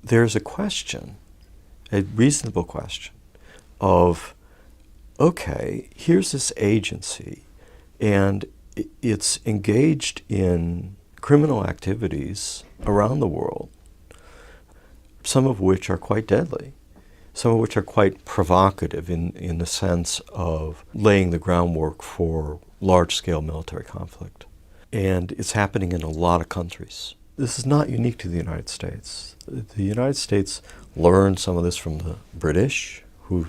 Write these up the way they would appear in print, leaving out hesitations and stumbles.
there's a question, a reasonable question of, okay, here's this agency, and it's engaged in criminal activities around the world, some of which are quite deadly, some of which are quite provocative in the sense of laying the groundwork for large-scale military conflict. And it's happening in a lot of countries. This is not unique to the United States. The United States learned some of this from the British, who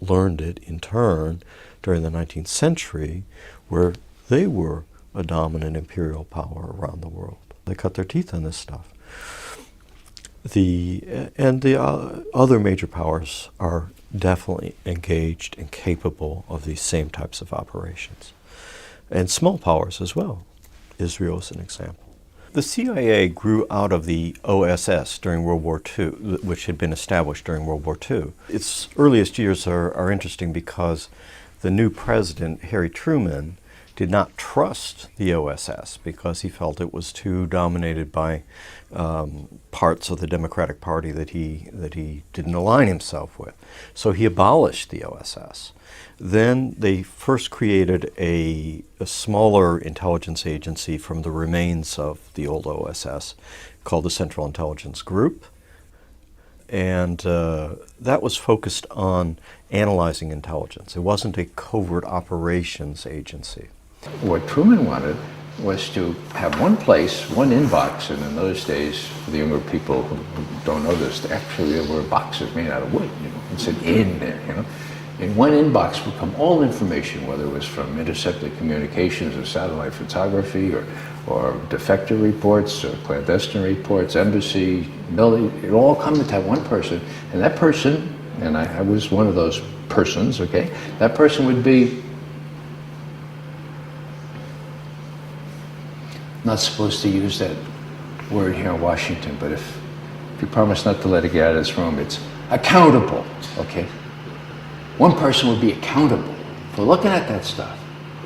learned it in turn during the 19th century, where they were a dominant imperial power around the world. They cut their teeth on this stuff. The other major powers are definitely engaged and capable of these same types of operations. And small powers as well. Israel is an example. The CIA grew out of the OSS during World War II, which had been established during World War II. Its earliest years are interesting because the new president, Harry Truman, did not trust the OSS because he felt it was too dominated by parts of the Democratic Party that he didn't align himself with. So he abolished the OSS. Then they first created a smaller intelligence agency from the remains of the old OSS called the Central Intelligence Group. And that was focused on analyzing intelligence. It wasn't a covert operations agency. What Truman wanted was to have one place, one inbox, and in those days, for the younger people who don't know this, actually there were boxes made out of wood, it said in there, In one inbox would come all information, whether it was from intercepted communications or satellite photography or defector reports or clandestine reports, embassy, military, it all come into that one person. And that person, and I was one of those persons, okay, that person would be not supposed to use that word here in Washington, but if you promise not to let it get out of this room, it's accountable, okay? One person would be accountable for looking at that stuff,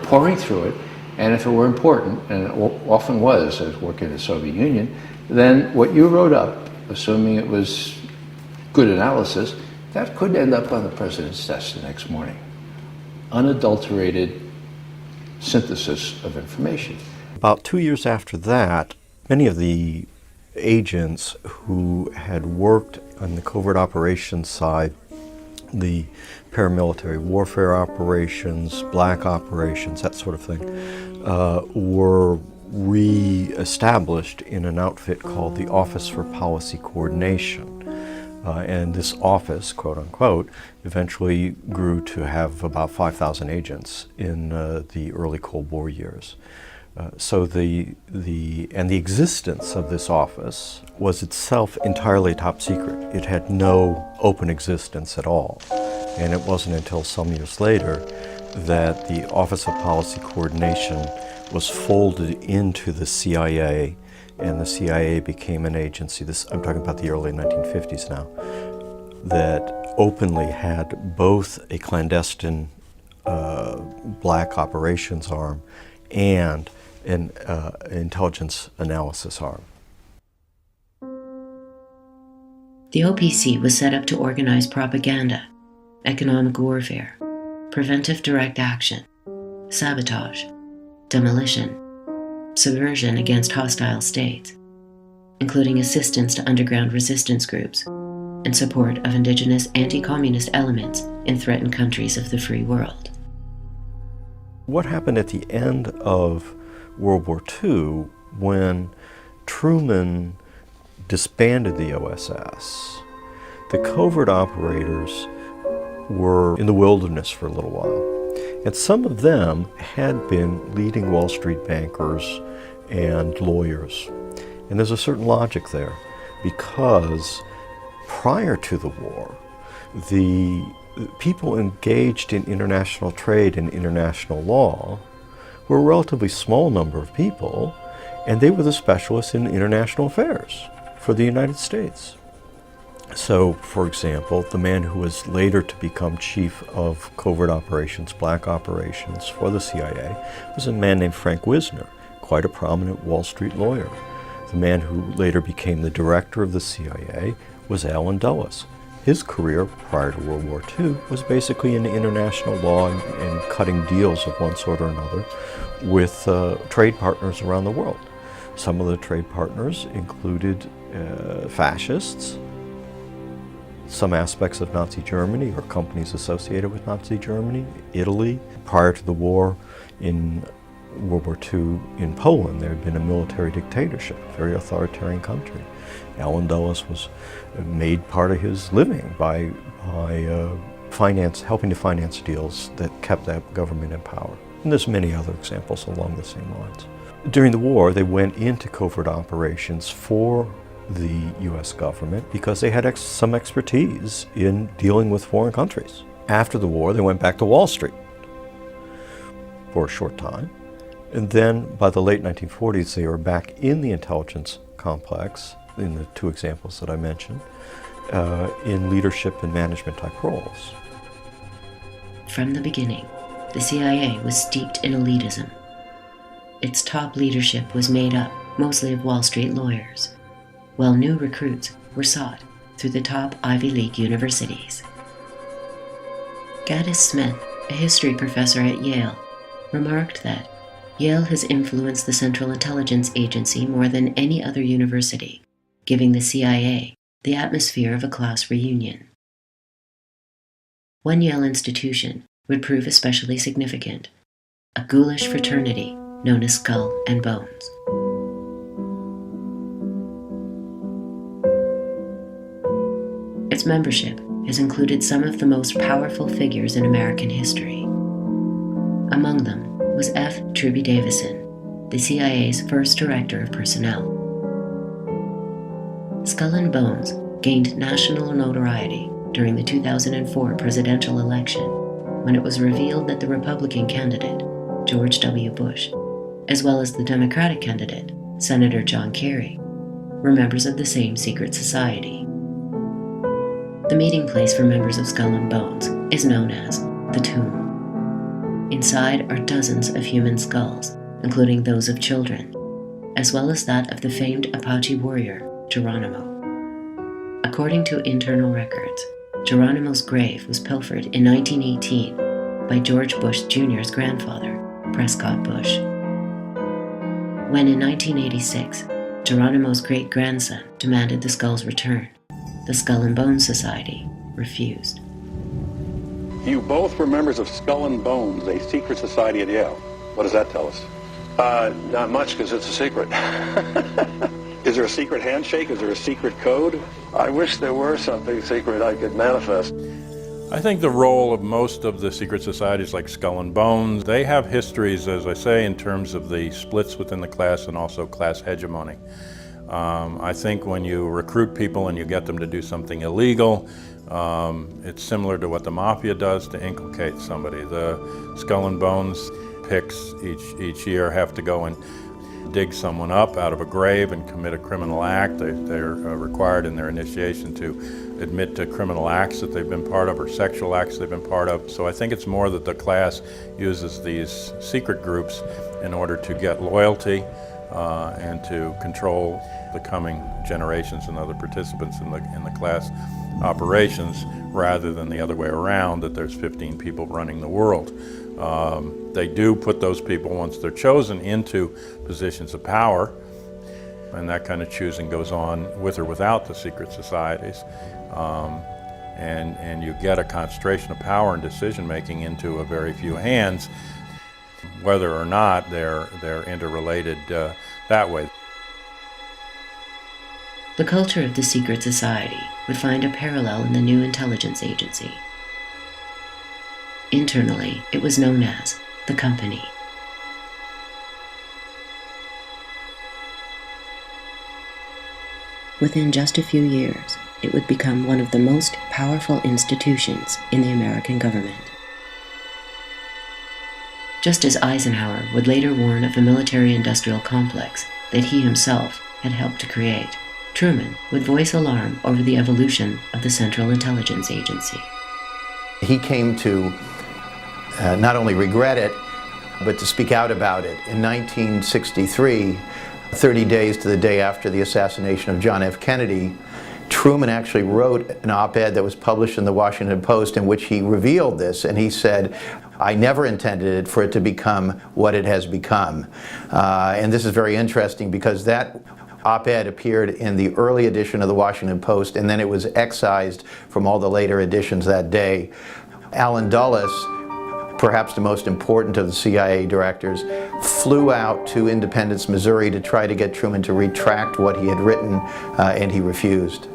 pouring through it, and if it were important, and it often was, as working in the Soviet Union, then what you wrote up, assuming it was good analysis, that could end up on the president's desk the next morning. Unadulterated synthesis of information. About 2 years after that, many of the agents who had worked on the covert operations side, the paramilitary warfare operations, black operations, that sort of thing, were re-established in an outfit called the Office for Policy Coordination. And this office, quote unquote, eventually grew to have about 5,000 agents in the early Cold War years. So the existence of this office was itself entirely top secret. It had no open existence at all. And it wasn't until some years later that the Office of Policy Coordination was folded into the CIA, and the CIA became an agency, I'm talking about the early 1950s now, that openly had both a clandestine black operations arm and an intelligence analysis arm. The OPC was set up to organize propaganda, economic warfare, preventive direct action, sabotage, demolition, subversion against hostile states, including assistance to underground resistance groups and support of indigenous anti-communist elements in threatened countries of the free world. What happened at the end of World War II, when Truman disbanded the OSS, the covert operators were in the wilderness for a little while. And some of them had been leading Wall Street bankers and lawyers. And there's a certain logic there, because prior to the war, the people engaged in international trade and international law were a relatively small number of people, and they were the specialists in international affairs for the United States. So, for example, the man who was later to become chief of covert operations, black operations for the CIA, was a man named Frank Wisner, quite a prominent Wall Street lawyer. The man who later became the director of the CIA was Allen Dulles. His career prior to World War II was basically in international law and cutting deals of one sort or another with trade partners around the world. Some of the trade partners included fascists, some aspects of Nazi Germany or companies associated with Nazi Germany, Italy. Prior to the war in World War II in Poland, there had been a military dictatorship, a very authoritarian country. Allen Dulles was made part of his living by helping to finance deals that kept that government in power. And there's many other examples along the same lines. During the war, they went into covert operations for the U.S. government because they had some expertise in dealing with foreign countries. After the war, they went back to Wall Street for a short time. And then by the late 1940s, they were back in the intelligence complex, in the two examples that I mentioned, in leadership and management type roles. From the beginning, the CIA was steeped in elitism. Its top leadership was made up mostly of Wall Street lawyers, while new recruits were sought through the top Ivy League universities. Gaddis Smith, a history professor at Yale, remarked that Yale has influenced the Central Intelligence Agency more than any other university, giving the CIA the atmosphere of a class reunion. One Yale institution would prove especially significant, a ghoulish fraternity known as Skull and Bones. Its membership has included some of the most powerful figures in American history. Among them was F. Truby Davison, the CIA's first director of personnel. Skull and Bones gained national notoriety during the 2004 presidential election when it was revealed that the Republican candidate, George W. Bush, as well as the Democratic candidate, Senator John Kerry, were members of the same secret society. The meeting place for members of Skull and Bones is known as the Tomb. Inside are dozens of human skulls, including those of children, as well as that of the famed Apache warrior, Geronimo. According to internal records, Geronimo's grave was pilfered in 1918 by George Bush Jr.'s grandfather, Prescott Bush. When in 1986, Geronimo's great-grandson demanded the skull's return, the Skull and Bones Society refused. You both were members of Skull and Bones, a secret society at Yale. What does that tell us? Not much, because it's a secret. Is there a secret handshake? Is there a secret code? I wish there were something secret I could manifest. I think the role of most of the secret societies like Skull and Bones, they have histories, as I say, in terms of the splits within the class and also class hegemony. I think when you recruit people and you get them to do something illegal, it's similar to what the mafia does to inculcate somebody. The Skull and Bones picks each year have to go and dig someone up out of a grave and commit a criminal act. They're required in their initiation to admit to criminal acts that they've been part of or sexual acts they've been part of. So I think it's more that the class uses these secret groups in order to get loyalty and to control the coming generations and other participants in the class operations, rather than the other way around, that there's 15 people running the world. They do put those people, once they're chosen, into positions of power, and that kind of choosing goes on with or without the secret societies. And you get a concentration of power and decision-making into a very few hands, whether or not they're interrelated that way. The culture of the secret society would find a parallel in the new intelligence agency. Internally, it was known as the Company. Within just a few years, it would become one of the most powerful institutions in the American government. Just as Eisenhower would later warn of the military-industrial complex that he himself had helped to create, Truman would voice alarm over the evolution of the Central Intelligence Agency. He came to not only regret it, but to speak out about it. In 1963, 30 days to the day after the assassination of John F. Kennedy, Truman actually wrote an op-ed that was published in the Washington Post in which he revealed this, and he said, "I never intended for it to become what it has become." And this is very interesting because that op-ed appeared in the early edition of the Washington Post, and then it was excised from all the later editions that day. Allen Dulles, perhaps the most important of the CIA directors, flew out to Independence, Missouri to try to get Truman to retract what he had written, and he refused.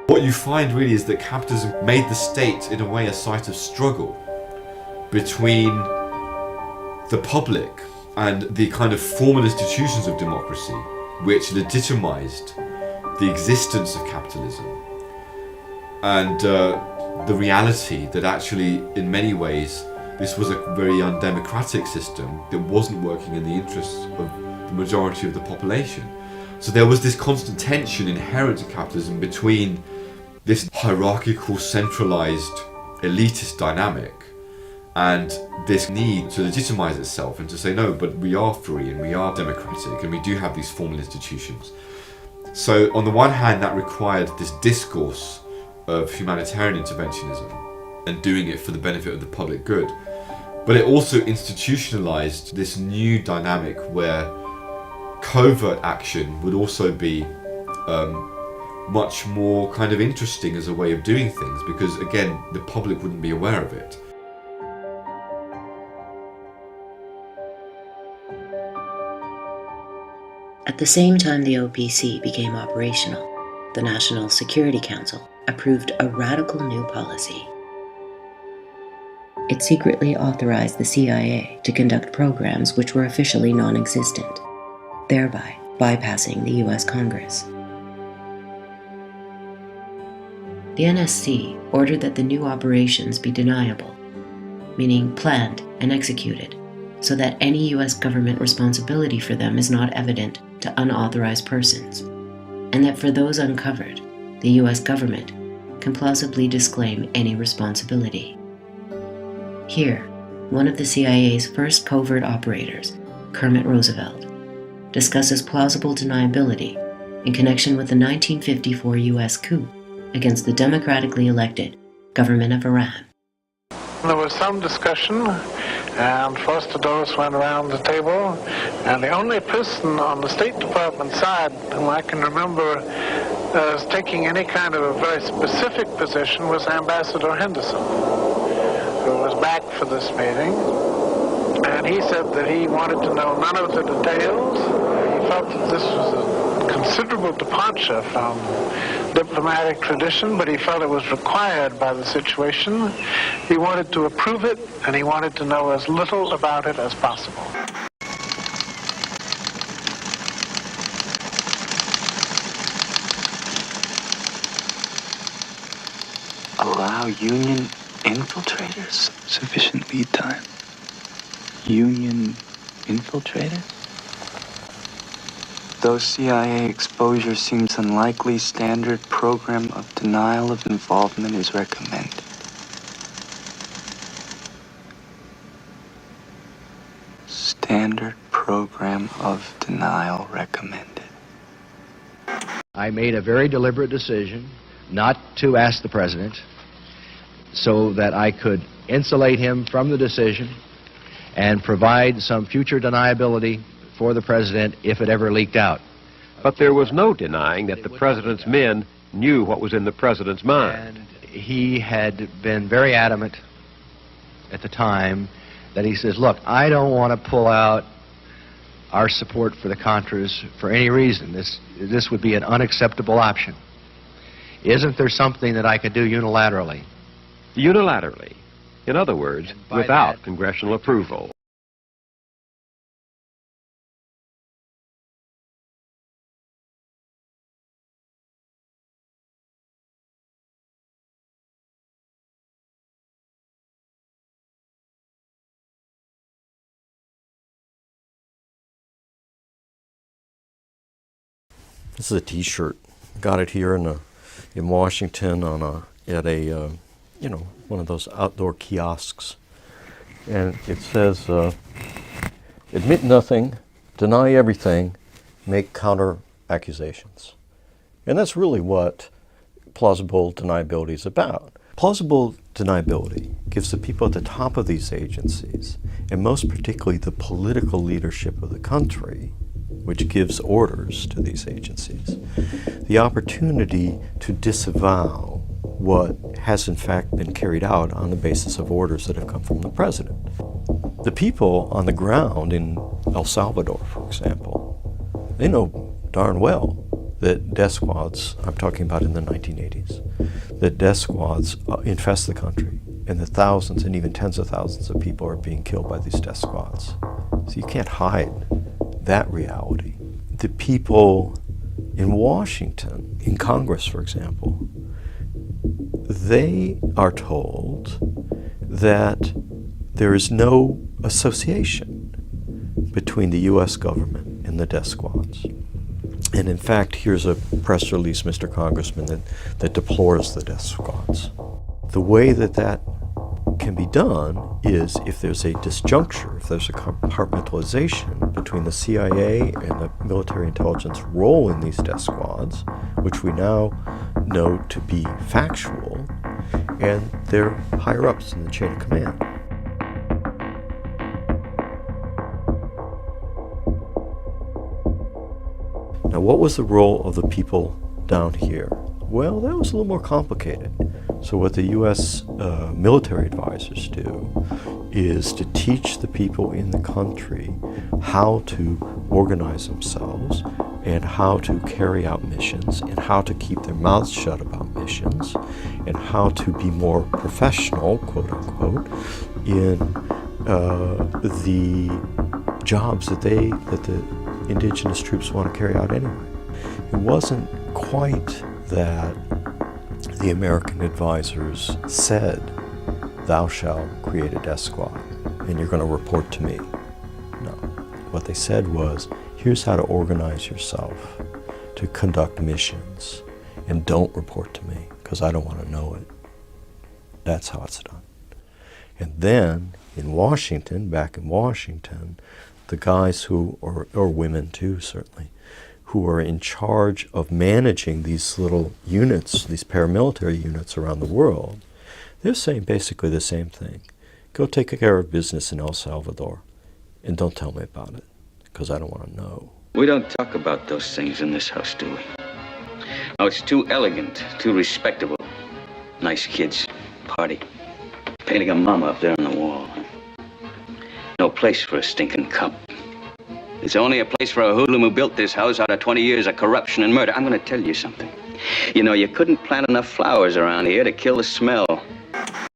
What you find really is that capitalism made the state, in a way, a site of struggle between the public and the kind of formal institutions of democracy which legitimized the existence of capitalism, and the reality that actually, in many ways, this was a very undemocratic system that wasn't working in the interests of the majority of the population. So there was this constant tension inherent to capitalism between this hierarchical, centralized, elitist dynamic and this need to legitimize itself and to say, no, but we are free and we are democratic and we do have these formal institutions. So on the one hand, that required this discourse of humanitarian interventionism and doing it for the benefit of the public good. But it also institutionalized this new dynamic where covert action would also be much more kind of interesting as a way of doing things, because again, the public wouldn't be aware of it. At the same time the OPC became operational, the National Security Council approved a radical new policy. It secretly authorized the CIA to conduct programs which were officially non-existent, thereby bypassing the US Congress. The NSC ordered that the new operations be deniable, meaning planned and executed, so that any US government responsibility for them is not evident to unauthorized persons, and that for those uncovered, the US government can plausibly disclaim any responsibility. Here, one of the CIA's first covert operators, Kermit Roosevelt, discusses plausible deniability in connection with the 1954 US coup against the democratically elected government of Iran. There was some discussion, and Foster Dulles went around the table, and the only person on the State Department side whom I can remember as taking any kind of a very specific position was Ambassador Henderson, who was back for this meeting, and he said that he wanted to know none of the details. He felt that this was a considerable departure from diplomatic tradition, but he felt it was required by the situation. He wanted to approve it, and he wanted to know as little about it as possible. Allow Union infiltrators sufficient lead time. Union infiltrators? Though CIA exposure seems unlikely, standard program of denial of involvement is recommended. Standard program of denial recommended. I made a very deliberate decision not to ask the president so that I could insulate him from the decision and provide some future deniability for the president if it ever leaked out. But there was no denying that the president's men knew what was in the president's mind. And he had been very adamant at the time that he says, look, I don't want to pull out our support for the Contras for any reason. This would be an unacceptable option. Isn't there something that I could do unilaterally? Unilaterally. In other words, without congressional approval. This is a T-shirt. Got it here in Washington at a one of those outdoor kiosks, and it says, "Admit nothing, deny everything, make counter accusations." And that's really what plausible deniability is about. Plausible deniability gives the people at the top of these agencies, and most particularly the political leadership of the country, which gives orders to these agencies, the opportunity to disavow what has in fact been carried out on the basis of orders that have come from the president. The people on the ground in El Salvador, for example, they know darn well that death squads, I'm talking about in the 1980s, that death squads infest the country, and that thousands and even tens of thousands of people are being killed by these death squads. So you can't hide that reality. The people in Washington, in Congress, for example, they are told that there is no association between the U.S. government and the death squads. And in fact, here's a press release, Mr. Congressman, that deplores the death squads. The way that can be done is if there's a disjuncture, if there's a compartmentalization between the CIA and the military intelligence role in these death squads, which we now know to be factual, and their higher-ups in the chain of command. Now, what was the role of the people down here? Well, that was a little more complicated. So what the U.S. Military advisors do is to teach the people in the country how to organize themselves and how to carry out missions and how to keep their mouths shut about missions and how to be more professional, quote unquote, in the jobs that the indigenous troops want to carry out anyway. It wasn't quite that the American advisors said, "Thou shalt create a death squad and you're going to report to me." No. What they said was, here's how to organize yourself to conduct missions, and don't report to me because I don't want to know it. That's how it's done. And then in Washington, back in Washington, the guys who, or women too certainly, who are in charge of managing these little units, these paramilitary units around the world, they're saying basically the same thing. Go take care of business in El Salvador and don't tell me about it because I don't want to know. We don't talk about those things in this house, do we? Oh, it's too elegant, too respectable. Nice kids, party, painting a mama up there on the wall. No place for a stinking cup. It's only a place for a hoodlum who built this house out of 20 years of corruption and murder. I'm going to tell you something. You know, you couldn't plant enough flowers around here to kill the smell.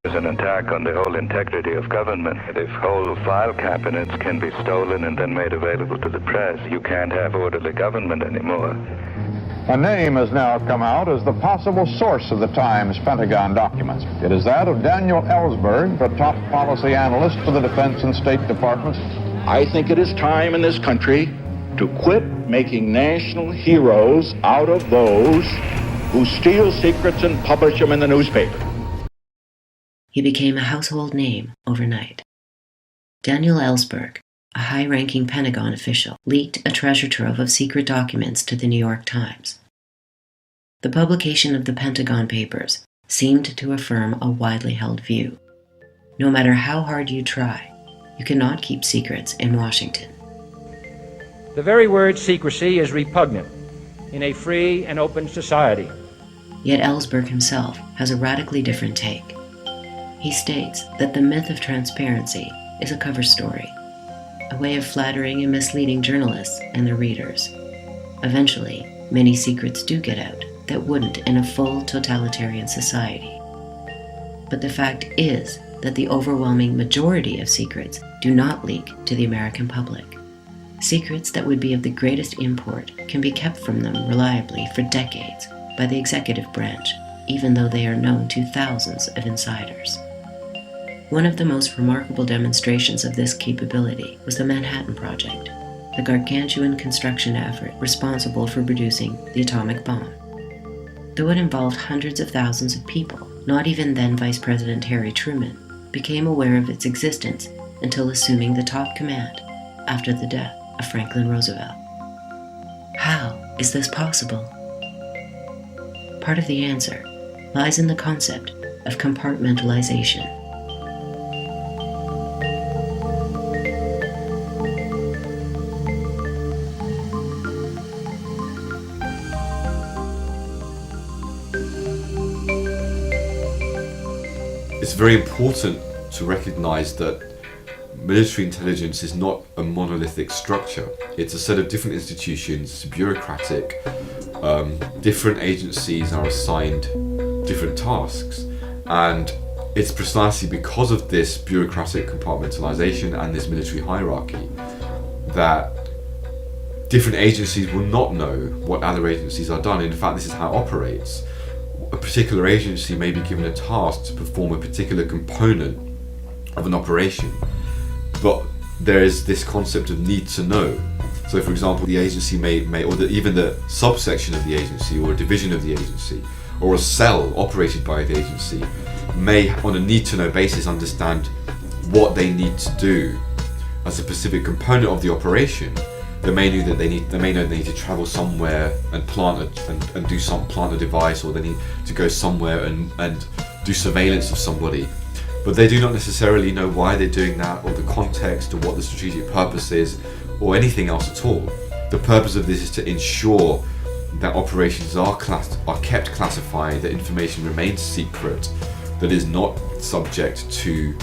There's an attack on the whole integrity of government. If whole file cabinets can be stolen and then made available to the press, you can't have orderly government anymore. A name has now come out as the possible source of the Times Pentagon documents. It is that of Daniel Ellsberg, the top policy analyst for the Defense and State Departments. I think it is time in this country to quit making national heroes out of those who steal secrets and publish them in the newspaper. He became a household name overnight. Daniel Ellsberg, a high-ranking Pentagon official, leaked a treasure trove of secret documents to the New York Times. The publication of the Pentagon Papers seemed to affirm a widely held view. No matter how hard you try, you cannot keep secrets in Washington. The very word secrecy is repugnant in a free and open society. Yet Ellsberg himself has a radically different take. He states that the myth of transparency is a cover story, a way of flattering and misleading journalists and their readers. Eventually, many secrets do get out that wouldn't in a full totalitarian society. But the fact is that the overwhelming majority of secrets do not leak to the American public. Secrets that would be of the greatest import can be kept from them reliably for decades by the executive branch, even though they are known to thousands of insiders. One of the most remarkable demonstrations of this capability was the Manhattan Project. the gargantuan construction effort responsible for producing the atomic bomb. Though it involved hundreds of thousands of people, not even then Vice President Harry Truman became aware of its existence until assuming the top command after the death of Franklin Roosevelt. How is this possible? Part of the answer lies in the concept of compartmentalization. It's very important to recognize that military intelligence is not a monolithic structure. It's a set of different institutions, it's bureaucratic, different agencies are assigned different tasks, and it's precisely because of this bureaucratic compartmentalization and this military hierarchy that different agencies will not know what other agencies are done. In fact, this is how it operates. A particular agency may be given a task to perform a particular component of an operation, but there is this concept of need to know. So for example, the agency may or even the subsection of the agency, or a division of the agency, or a cell operated by the agency may, on a need to know basis, understand what they need to do as a specific component of the operation. They may know that they need to travel somewhere and plant a device, or they need to go somewhere and do surveillance of somebody. But they do not necessarily know why they're doing that, or the context, or what the strategic purpose is, or anything else at all. The purpose of this is to ensure that operations are kept classified, that information remains secret, that is not subject to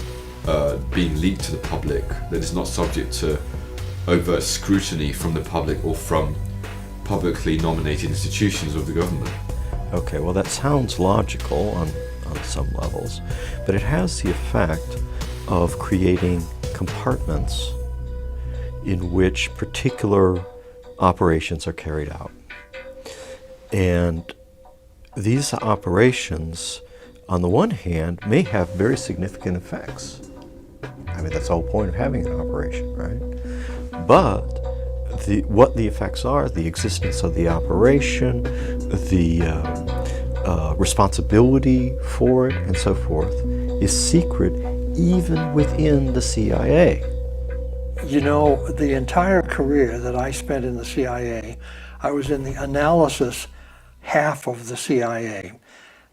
being leaked to the public, that is not subject to overt scrutiny from the public or from publicly nominated institutions of the government. Okay, well that sounds logical on some levels, but it has the effect of creating compartments in which particular operations are carried out. And these operations, on the one hand, may have very significant effects. I mean, that's the whole point of having an operation, right? But what the effects are, the existence of the operation, the responsibility for it, and so forth, is secret even within the CIA. You know, the entire career that I spent in the CIA, I was in the analysis half of the CIA.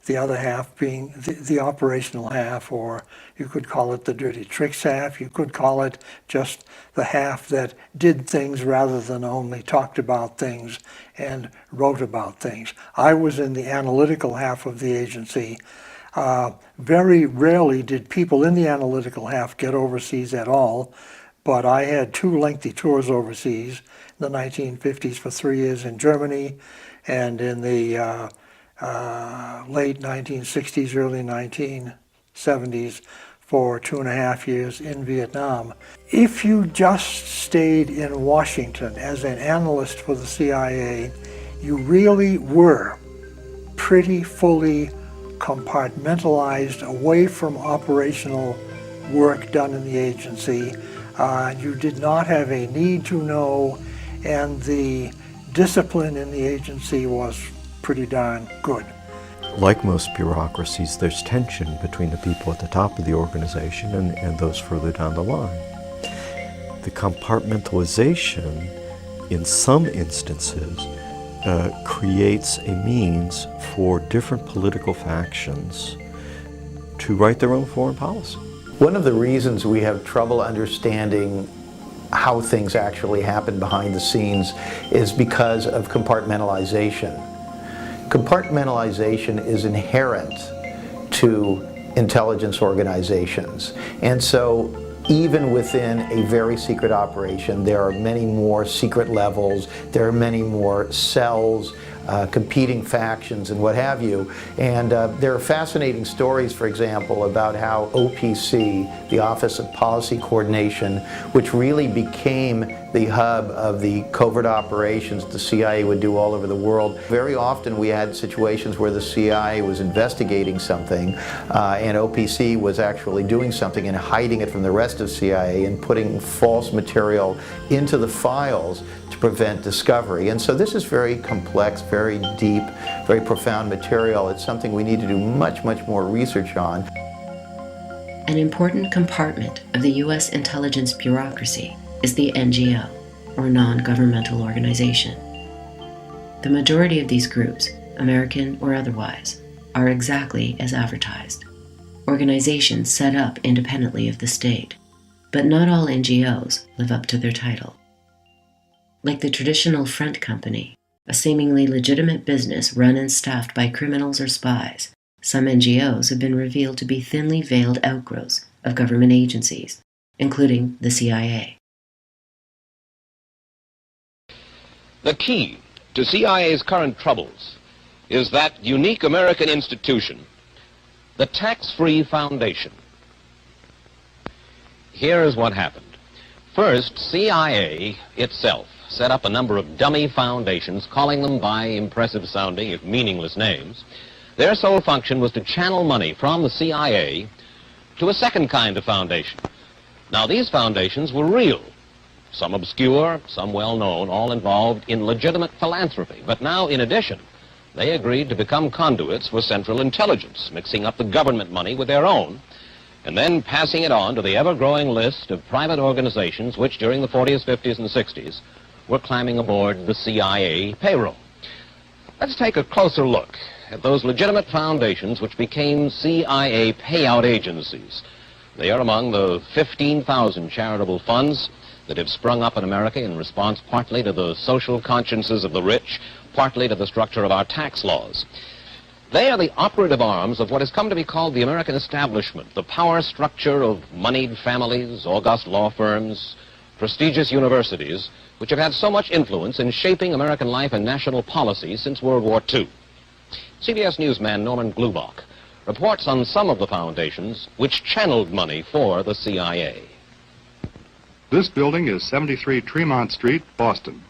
The other half being the operational half, or you could call it the dirty tricks half, you could call it just the half that did things rather than only talked about things and wrote about things. I was in the analytical half of the agency. Very rarely did people in the analytical half get overseas at all, but I had 2 lengthy tours overseas in the 1950s for 3 years in Germany, and in the late 1960s, early 1970s for 2.5 years in Vietnam. If you just stayed in Washington as an analyst for the CIA, you really were pretty fully compartmentalized away from operational work done in the agency. You did not have a need to know, and the discipline in the agency was pretty darn good. Like most bureaucracies, there's tension between the people at the top of the organization and those further down the line. The compartmentalization, in some instances, creates a means for different political factions to write their own foreign policy. One of the reasons we have trouble understanding how things actually happen behind the scenes is because of compartmentalization. Compartmentalization is inherent to intelligence organizations, and so even within a very secret operation, there are many more secret levels, there are many more cells, competing factions and what have you. And there are fascinating stories, for example, about how OPC, the Office of Policy Coordination, which really became the hub of the covert operations the CIA would do all over the world. Very often we had situations where the CIA was investigating something and OPC was actually doing something and hiding it from the rest of CIA and putting false material into the files to prevent discovery. And so this is very complex, very deep, very profound material. It's something we need to do much, much more research on. An important compartment of the U.S. intelligence bureaucracy is the NGO, or non-governmental organization. The majority of these groups, American or otherwise, are exactly as advertised. Organizations set up independently of the state, but not all NGOs live up to their title. Like the traditional front company, a seemingly legitimate business run and staffed by criminals or spies, some NGOs have been revealed to be thinly veiled outgrowths of government agencies, including the CIA. The key to CIA's current troubles is that unique American institution, the tax-free foundation. Here is what happened. First, CIA itself set up a number of dummy foundations, calling them by impressive-sounding, if meaningless names. Their sole function was to channel money from the CIA to a second kind of foundation. Now, these foundations were real. Some obscure, some well-known, all involved in legitimate philanthropy. But now, in addition, they agreed to become conduits for Central Intelligence, mixing up the government money with their own, and then passing it on to the ever-growing list of private organizations which, during the 40s, 50s, and 60s, were climbing aboard the CIA payroll. Let's take a closer look at those legitimate foundations which became CIA payout agencies. They are among the 15,000 charitable funds that have sprung up in America in response partly to the social consciences of the rich, partly to the structure of our tax laws. They are the operative arms of what has come to be called the American establishment, the power structure of moneyed families, august law firms, prestigious universities, which have had so much influence in shaping American life and national policy since World War II. CBS newsman Norman Glubach reports on some of the foundations which channeled money for the CIA. This building is 73 Tremont Street, Boston.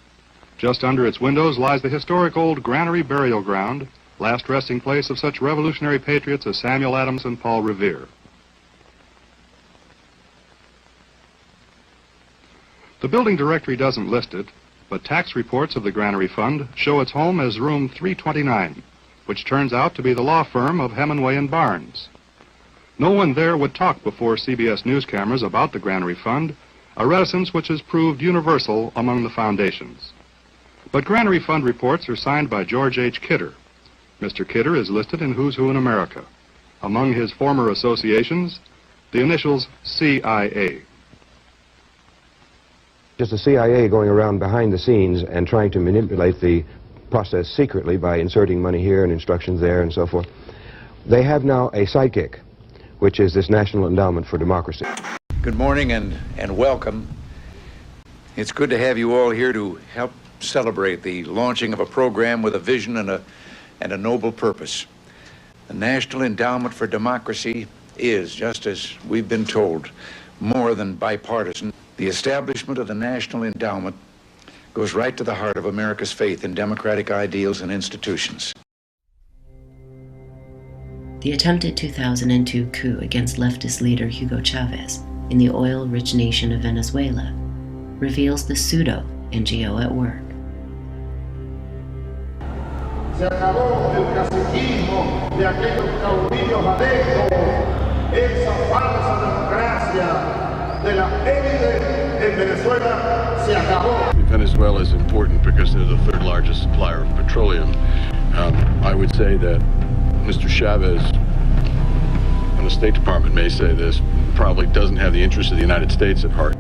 Just under its windows lies the historic old Granary Burial Ground, last resting place of such revolutionary patriots as Samuel Adams and Paul Revere. The building directory doesn't list it, but tax reports of the Granary Fund show its home as room 329, which turns out to be the law firm of Hemingway and Barnes. No one there would talk before CBS News cameras about the Granary Fund, a reticence which has proved universal among the foundations. But Granary Fund reports are signed by George H. Kidder. Mr. Kidder is listed in Who's Who in America. Among his former associations, the initials CIA. Just the CIA going around behind the scenes and trying to manipulate the process secretly by inserting money here and instructions there and so forth. They have now a sidekick, which is this National Endowment for Democracy. Good morning and welcome. It's good to have you all here to help celebrate the launching of a program with a vision and a noble purpose. The National Endowment for Democracy is, just as we've been told, more than bipartisan. The establishment of the National Endowment goes right to the heart of America's faith in democratic ideals and institutions. The attempted 2002 coup against leftist leader Hugo Chavez in the oil-rich nation of Venezuela reveals the pseudo-NGO at work. Se acabó el caciquismo de aquellos caudillos adeptos, esa falsa democracia de la élite en Venezuela se acabó. Venezuela is important because they're the third largest supplier of petroleum. I would say that Mr. Chavez, and the State Department may say this, probably doesn't have the interests of the United States at heart.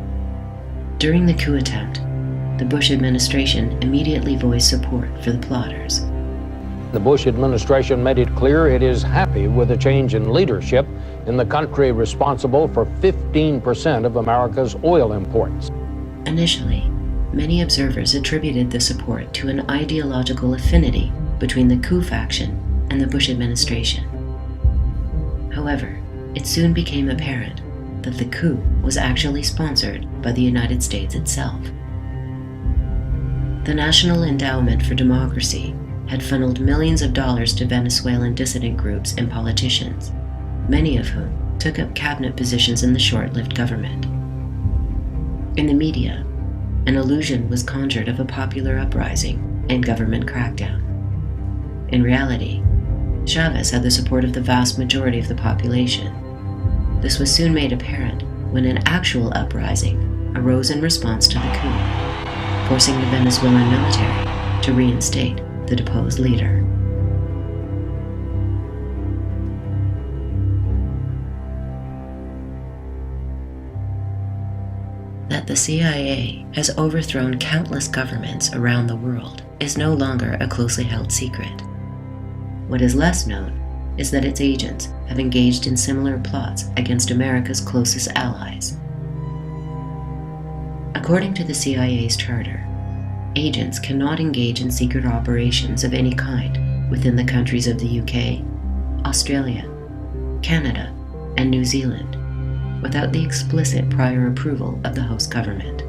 During the coup attempt, the Bush administration immediately voiced support for the plotters. The Bush administration made it clear it is happy with the change in leadership in the country responsible for 15% of America's oil imports. Initially, many observers attributed the support to an ideological affinity between the coup faction and the Bush administration. However, it soon became apparent that the coup was actually sponsored by the United States itself. The National Endowment for Democracy had funneled millions of dollars to Venezuelan dissident groups and politicians, many of whom took up cabinet positions in the short-lived government. In the media, an illusion was conjured of a popular uprising and government crackdown. In reality, Chavez had the support of the vast majority of the population. This was soon made apparent when an actual uprising arose in response to the coup, forcing the Venezuelan military to reinstate the deposed leader. That the CIA has overthrown countless governments around the world is no longer a closely held secret. What is less known is that its agents have engaged in similar plots against America's closest allies. According to the CIA's charter, agents cannot engage in secret operations of any kind within the countries of the UK, Australia, Canada, and New Zealand without the explicit prior approval of the host government.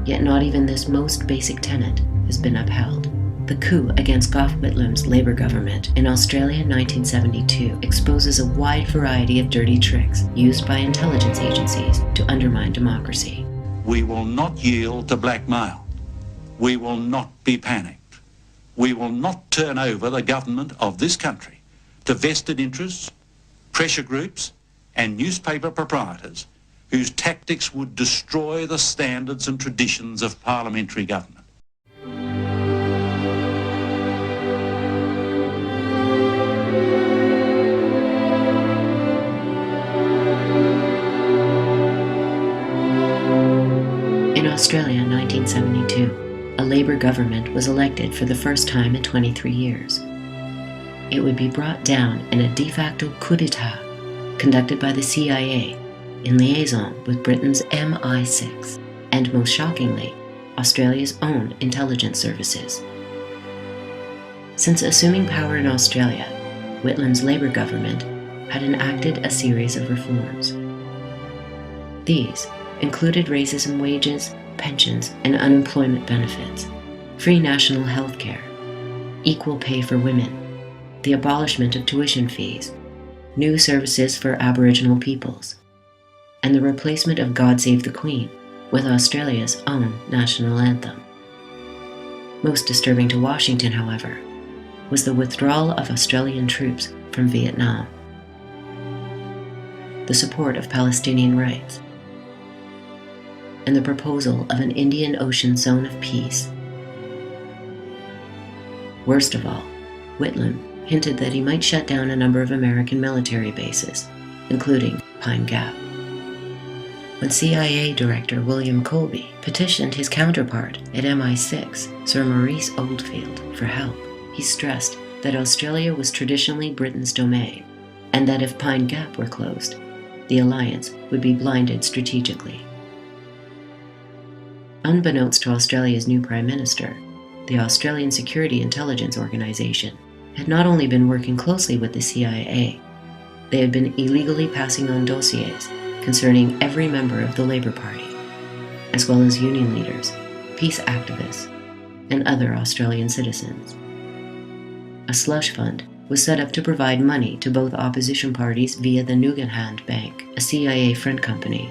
Yet not even this most basic tenet has been upheld. The coup against Gough Whitlam's Labour government in Australia in 1972 exposes a wide variety of dirty tricks used by intelligence agencies to undermine democracy. We will not yield to blackmail. We will not be panicked. We will not turn over the government of this country to vested interests, pressure groups, and newspaper proprietors whose tactics would destroy the standards and traditions of parliamentary government. In Australia in 1972, a Labour government was elected for the first time in 23 years. It would be brought down in a de facto coup d'etat conducted by the CIA in liaison with Britain's MI6 and, most shockingly, Australia's own intelligence services. Since assuming power in Australia, Whitlam's Labour government had enacted a series of reforms. These included raises in wages, pensions, and unemployment benefits, free national health care, equal pay for women, the abolishment of tuition fees, new services for Aboriginal peoples, and the replacement of God Save the Queen with Australia's own national anthem. Most disturbing to Washington, however, was the withdrawal of Australian troops from Vietnam, the support of Palestinian rights, and the proposal of an Indian Ocean zone of peace. Worst of all, Whitlam hinted that he might shut down a number of American military bases, including Pine Gap. When CIA Director William Colby petitioned his counterpart at MI6, Sir Maurice Oldfield, for help, he stressed that Australia was traditionally Britain's domain, and that if Pine Gap were closed, the alliance would be blinded strategically. Unbeknownst to Australia's new Prime Minister, the Australian Security Intelligence Organisation had not only been working closely with the CIA, they had been illegally passing on dossiers concerning every member of the Labour Party, as well as union leaders, peace activists, and other Australian citizens. A slush fund was set up to provide money to both opposition parties via the Nugenhand Bank, a CIA front company.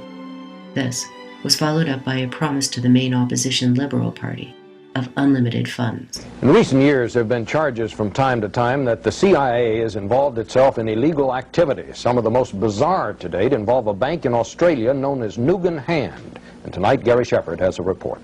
This was followed up by a promise to the main opposition Liberal Party of unlimited funds. In recent years, there have been charges from time to time that the CIA has involved itself in illegal activities. Some of the most bizarre to date involve a bank in Australia known as Nugenhand. And tonight, Gary Shepherd has a report.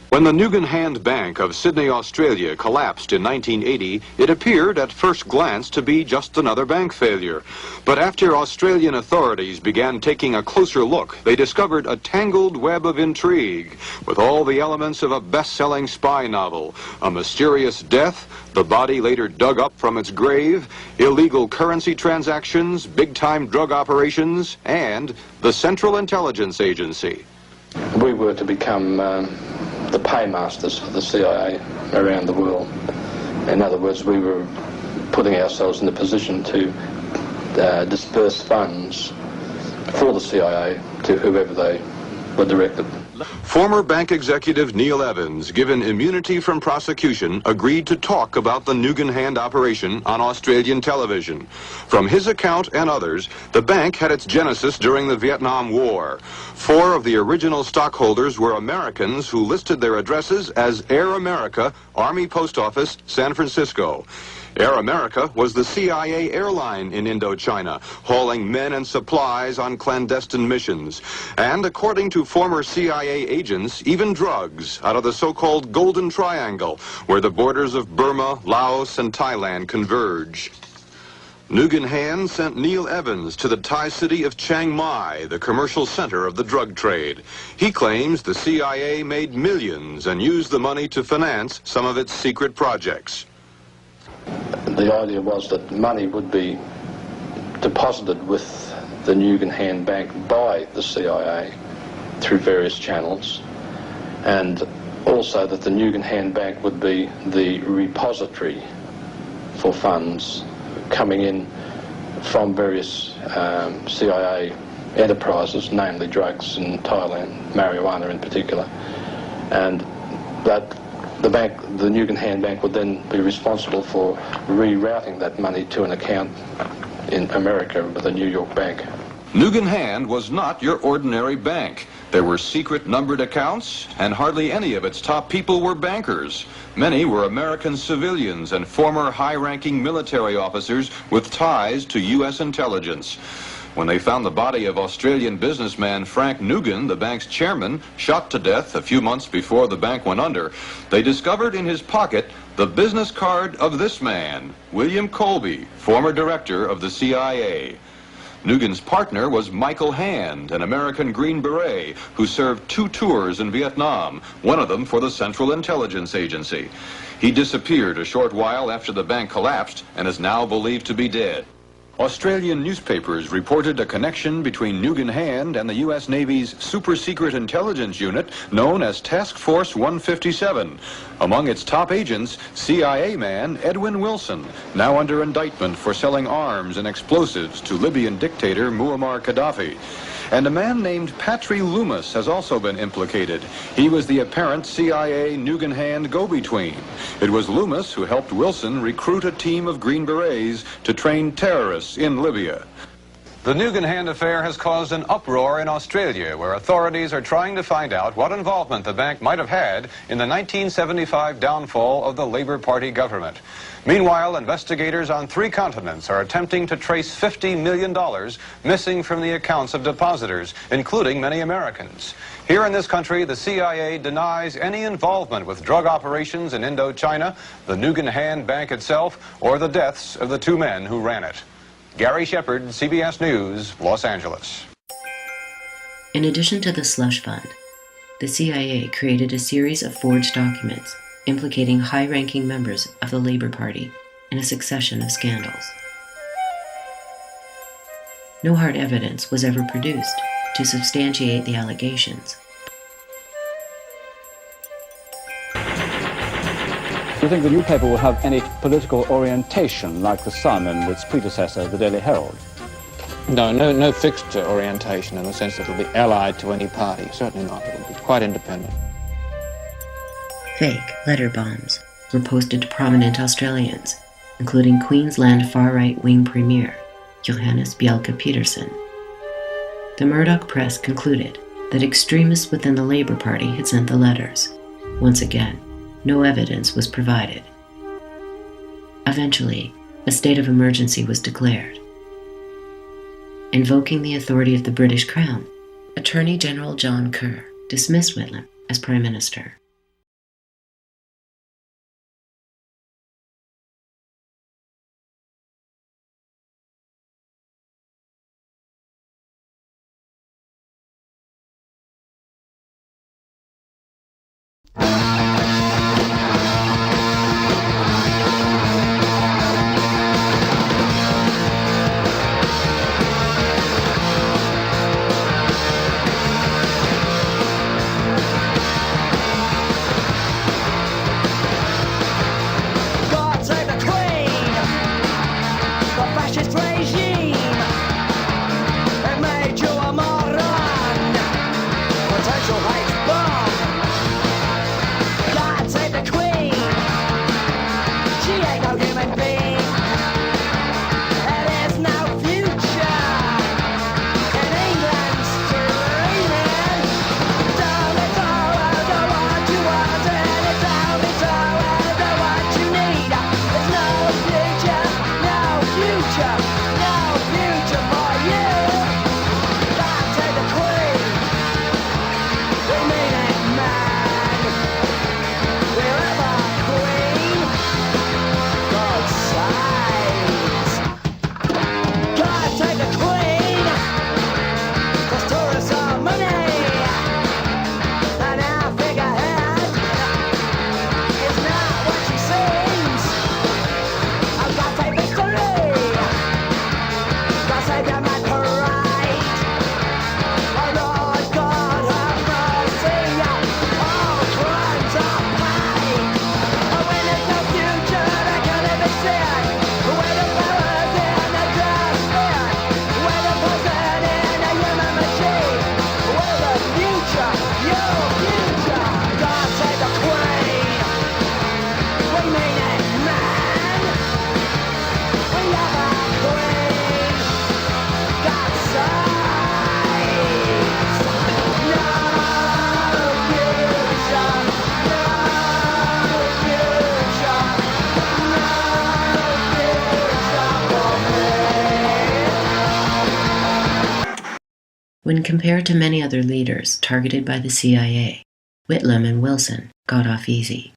When the Nugenhand Bank of Sydney, Australia collapsed in 1980, it appeared at first glance to be just another bank failure. But after Australian authorities began taking a closer look, they discovered a tangled web of intrigue with all the elements of a best-selling spy novel. A mysterious death, the body later dug up from its grave, illegal currency transactions, big-time drug operations, and the Central Intelligence Agency. We were to become the paymasters for the CIA around the world. In other words, we were putting ourselves in the position to disperse funds for the CIA to whoever they were directed. Former bank executive Neil Evans, given immunity from prosecution, agreed to talk about the Nugan Hand operation on Australian television. From his account and others, the bank had its genesis during the Vietnam War. 4 of the original stockholders were Americans who listed their addresses as Air America, Army Post Office, San Francisco. Air America was the CIA airline in Indochina, hauling men and supplies on clandestine missions. And according to former CIA agents, even drugs out of the so-called Golden Triangle, where the borders of Burma, Laos, and Thailand converge. Nugan Hand sent Neil Evans to the Thai city of Chiang Mai, the commercial center of the drug trade. He claims the CIA made millions and used the money to finance some of its secret projects. The idea was that money would be deposited with the Nugan Hand Bank by the CIA through various channels, and also that the Nugan Hand Bank would be the repository for funds coming in from various CIA enterprises, namely drugs in Thailand, marijuana in particular, and that the Nugan Hand Bank would then be responsible for rerouting that money to an account in America with a New York bank. Nugan Hand was not your ordinary bank. There were secret numbered accounts, and hardly any of its top people were bankers. Many were American civilians and former high-ranking military officers with ties to U.S. intelligence. When they found the body of Australian businessman Frank Nugan, the bank's chairman, shot to death a few months before the bank went under, they discovered in his pocket the business card of this man, William Colby, former director of the CIA. Nugan's partner was Michael Hand, an American Green Beret, who served 2 tours in Vietnam, one of them for the Central Intelligence Agency. He disappeared a short while after the bank collapsed and is now believed to be dead. Australian newspapers reported a connection between Nugan Hand and the U.S. Navy's super-secret intelligence unit known as Task Force 157. Among its top agents, CIA man Edwin Wilson, now under indictment for selling arms and explosives to Libyan dictator Muammar Gaddafi. And a man named Patry Loomis has also been implicated. He was the apparent CIA Nugan Hand go-between. It was Loomis who helped Wilson recruit a team of Green Berets to train terrorists in Libya. The Nugan Hand affair has caused an uproar in Australia, where authorities are trying to find out what involvement the bank might have had in the 1975 downfall of the Labour Party government. Meanwhile, investigators on 3 continents are attempting to trace $50 million missing from the accounts of depositors, including many Americans. Here in this country, the CIA denies any involvement with drug operations in Indochina, the Nugan Hand Bank itself, or the deaths of the 2 men who ran it. Gary Shepard, CBS News, Los Angeles. In addition to the slush fund, the CIA created a series of forged documents implicating high-ranking members of the Labour Party in a succession of scandals. No hard evidence was ever produced to substantiate the allegations. Do you think the new paper will have any political orientation like The Sun and its predecessor, the Daily Herald? No fixed orientation in the sense that it will be allied to any party. Certainly not. It will be quite independent. Fake letter bombs were posted to prominent Australians, including Queensland far-right wing Premier Johannes Bjelke-Petersen. The Murdoch press concluded that extremists within the Labour Party had sent the letters. Once again, no evidence was provided. Eventually, a state of emergency was declared. Invoking the authority of the British Crown, Attorney General John Kerr dismissed Whitlam as Prime Minister. When compared to many other leaders targeted by the CIA, Whitlam and Wilson got off easy.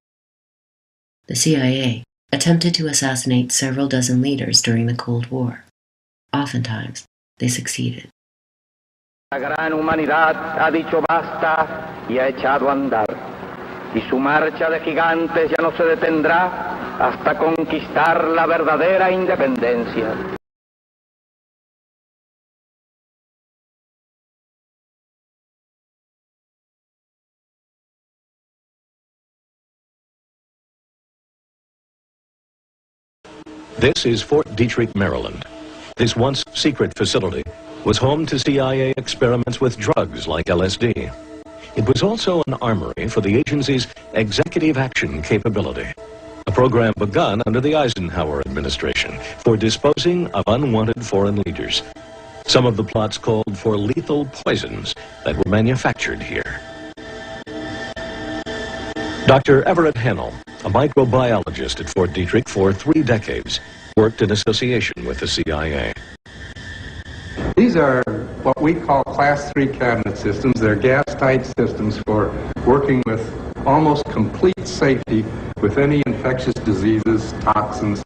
The CIA attempted to assassinate several dozen leaders during the Cold War. Oftentimes, they succeeded. La gran humanidad ha dicho basta y ha echado a andar, y su marcha de gigantes ya no se detendrá hasta conquistar la verdadera independencia. This is Fort Detrick, Maryland. This once secret facility was home to CIA experiments with drugs like LSD. It was also an armory for the agency's executive action capability, a program begun under the Eisenhower administration for disposing of unwanted foreign leaders. Some of the plots called for lethal poisons that were manufactured here. Dr. Everett Hennell, a microbiologist at Fort Detrick for 3 decades, worked in association with the CIA. These are what we call Class 3 cabinet systems. They're gas-tight systems for working with almost complete safety with any infectious diseases, toxins,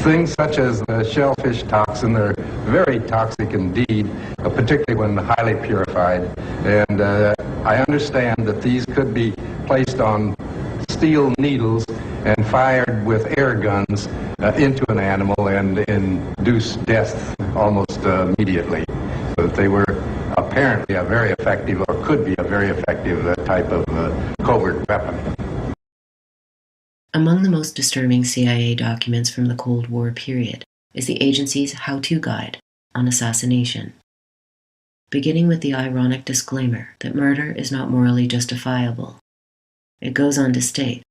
things such as the shellfish toxin. They're very toxic indeed, particularly when highly purified. And I understand that these could be placed on steel needles and fired with air guns into an animal and induce death almost immediately. So that they were apparently a very effective, or could be a very effective type of covert weapon. Among the most disturbing CIA documents from the Cold War period is the agency's how-to guide on assassination. Beginning with the ironic disclaimer that murder is not morally justifiable, it goes on to state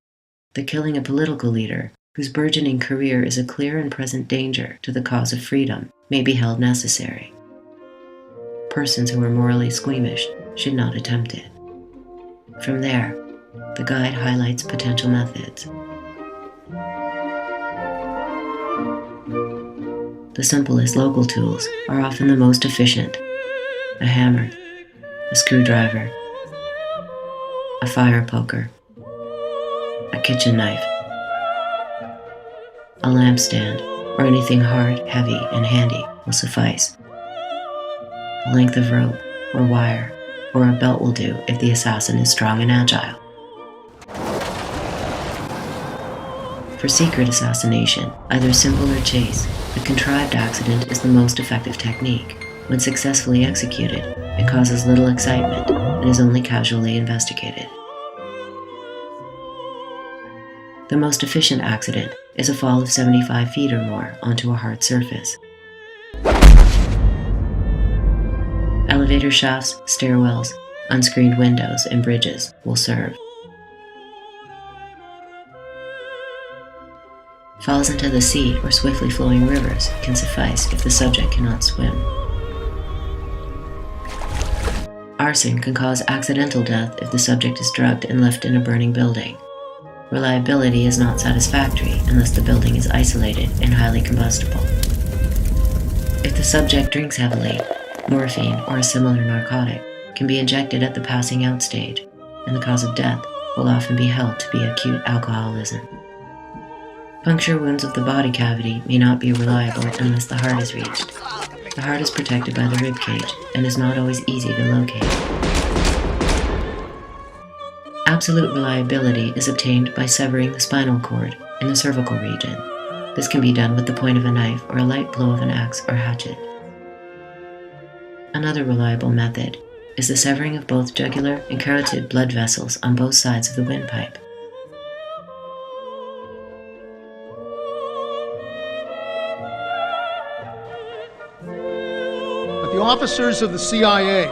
that killing a political leader whose burgeoning career is a clear and present danger to the cause of freedom may be held necessary. Persons who are morally squeamish should not attempt it. From there, the guide highlights potential methods. The simplest local tools are often the most efficient. A hammer, a screwdriver, a fire poker, a kitchen knife, a lampstand, or anything hard, heavy, and handy will suffice. A length of rope or wire or a belt will do if the assassin is strong and agile. For secret assassination, either simple or chase, a contrived accident is the most effective technique. When successfully executed, it causes little excitement and is only casually investigated. The most efficient accident is a fall of 75 feet or more onto a hard surface. Elevator shafts, stairwells, unscreened windows, and bridges will serve. Falls into the sea or swiftly flowing rivers can suffice if the subject cannot swim. Arson can cause accidental death if the subject is drugged and left in a burning building. Reliability is not satisfactory unless the building is isolated and highly combustible. If the subject drinks heavily, morphine or a similar narcotic can be injected at the passing out stage, and the cause of death will often be held to be acute alcoholism. Puncture wounds of the body cavity may not be reliable unless the heart is reached. The heart is protected by the rib cage and is not always easy to locate. Absolute reliability is obtained by severing the spinal cord in the cervical region. This can be done with the point of a knife or a light blow of an axe or hatchet. Another reliable method is the severing of both jugular and carotid blood vessels on both sides of the windpipe. But the officers of the CIA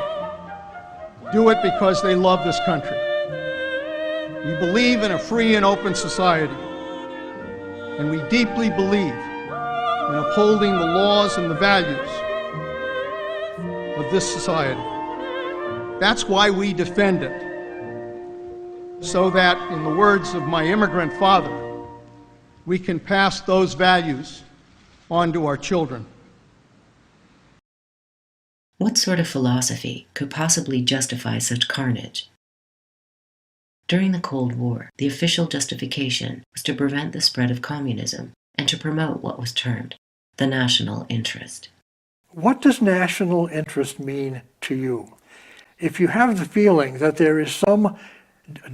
do it because they love this country. We believe in a free and open society, and we deeply believe in upholding the laws and the values of this society. That's why we defend it, so that, in the words of my immigrant father, we can pass those values on to our children. What sort of philosophy could possibly justify such carnage? During the Cold War, the official justification was to prevent the spread of communism and to promote what was termed the national interest. What does national interest mean to you? If you have the feeling that there is some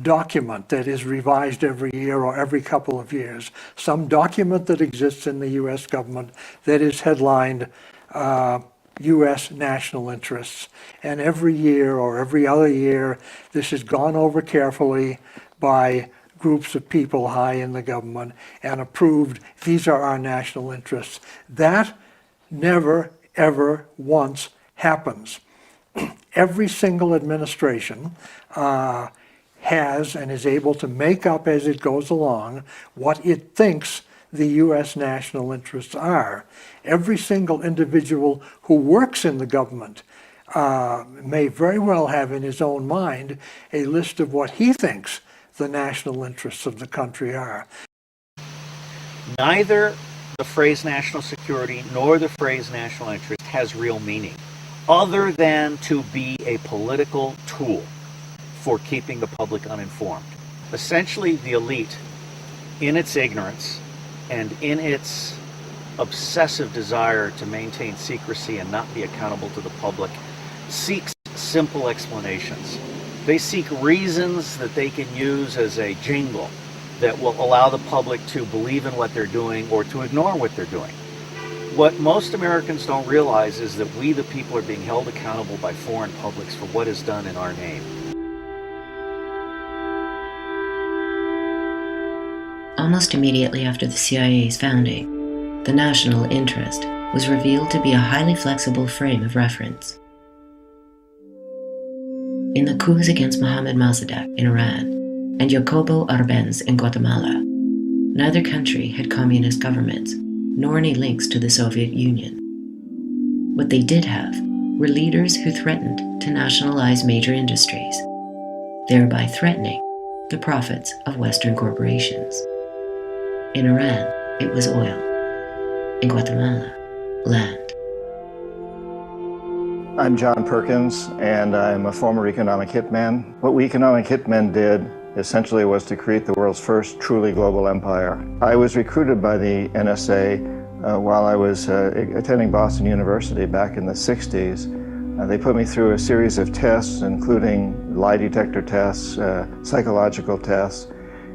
document that is revised every year or every couple of years, some document that exists in the U.S. government that is headlined U.S. national interests, and every year or every other year this is gone over carefully by groups of people high in the government and approved, these are our national interests. That never, ever once happens. Every single administration has and is able to make up as it goes along what it thinks the U.S. national interests are. Every single individual who works in the government may very well have in his own mind a list of what he thinks the national interests of the country are. Neither the phrase national security nor the phrase national interest has real meaning, other than to be a political tool for keeping the public uninformed. Essentially, the elite, in its ignorance and in its obsessive desire to maintain secrecy and not be accountable to the public, seeks simple explanations. They seek reasons that they can use as a jingle that will allow the public to believe in what they're doing or to ignore what they're doing. What most Americans don't realize is that we, the people, are being held accountable by foreign publics for what is done in our name. Almost immediately after the CIA's founding, the national interest was revealed to be a highly flexible frame of reference. In the coups against Mohammad Mossadegh in Iran and Jacobo Arbenz in Guatemala, neither country had communist governments, nor any links to the Soviet Union. What they did have were leaders who threatened to nationalize major industries, thereby threatening the profits of Western corporations. In Iran, it was oil. In Guatemala, land. I'm John Perkins, and I'm a former economic hitman. What we economic hitmen did essentially was to create the world's first truly global empire. I was recruited by the NSA while I was attending Boston University back in the 60s. They put me through a series of tests, including lie detector tests, psychological tests.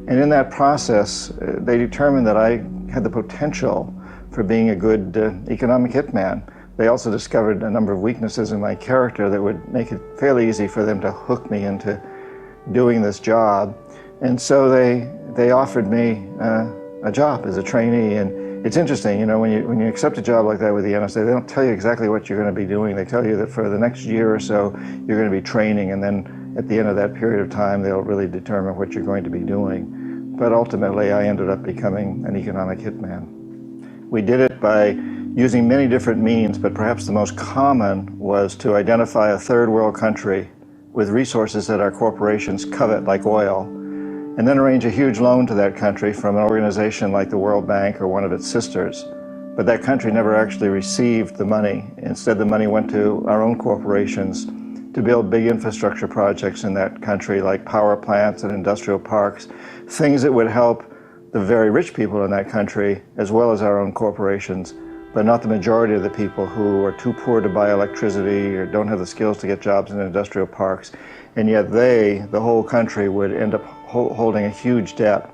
And in that process, they determined that I had the potential for being a good economic hitman. They also discovered a number of weaknesses in my character that would make it fairly easy for them to hook me into doing this job. And so they offered me a job as a trainee. And it's interesting, you know, when you accept a job like that with the NSA, they don't tell you exactly what you're going to be doing. They tell you that for the next year or so, you're going to be training, and then at the end of that period of time, they'll really determine what you're going to be doing. But ultimately, I ended up becoming an economic hitman. We did it by using many different means, but perhaps the most common was to identify a third world country with resources that our corporations covet, like oil, and then arrange a huge loan to that country from an organization like the World Bank or one of its sisters. But that country never actually received the money. Instead, the money went to our own corporations to build big infrastructure projects in that country, like power plants and industrial parks, things that would help the very rich people in that country, as well as our own corporations, but not the majority of the people who are too poor to buy electricity or don't have the skills to get jobs in industrial parks. And yet they, the whole country, would end up holding a huge debt,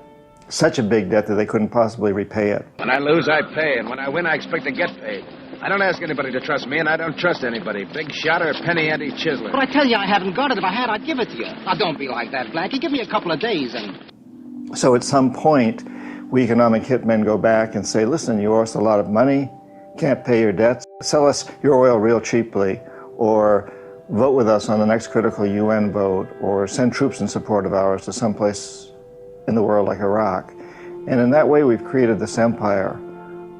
such a big debt that they couldn't possibly repay it. When I lose, I pay, and when I win, I expect to get paid. I don't ask anybody to trust me, and I don't trust anybody. Big shot or penny ante chiseler. But I tell you, I haven't got it. If I had, I'd give it to you. Now, don't be like that, Blackie. Give me a couple of days and... So at some point, we economic hitmen go back and say, listen, you owe us a lot of money, can't pay your debts, sell us your oil real cheaply, or vote with us on the next critical UN vote, or send troops in support of ours to someplace in the world like Iraq. And in that way, we've created this empire.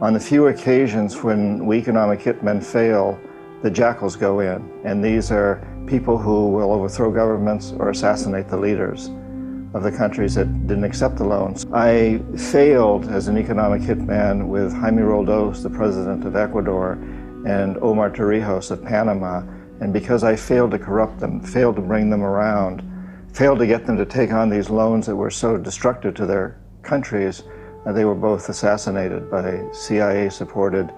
On the few occasions when we economic hitmen fail, the jackals go in, and these are people who will overthrow governments or assassinate the leaders of the countries that didn't accept the loans. I failed as an economic hitman with Jaime Roldos, the president of Ecuador, and Omar Torrijos of Panama, And because I failed to corrupt them, failed to bring them around, failed to get them to take on these loans that were so destructive to their countries, they were both assassinated by CIA-supported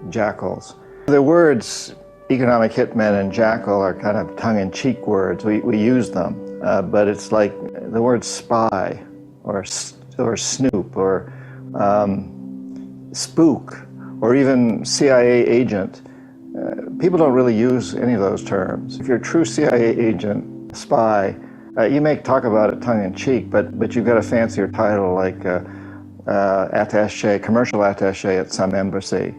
jackals. The words economic hitman and jackal are kind of tongue-in-cheek words. We use them, but it's like the word spy or snoop or spook or even CIA agent. People don't really use any of those terms. If you're a true CIA agent, spy, you may talk about it tongue-in-cheek, but you've got a fancier title like attaché, commercial attaché at some embassy.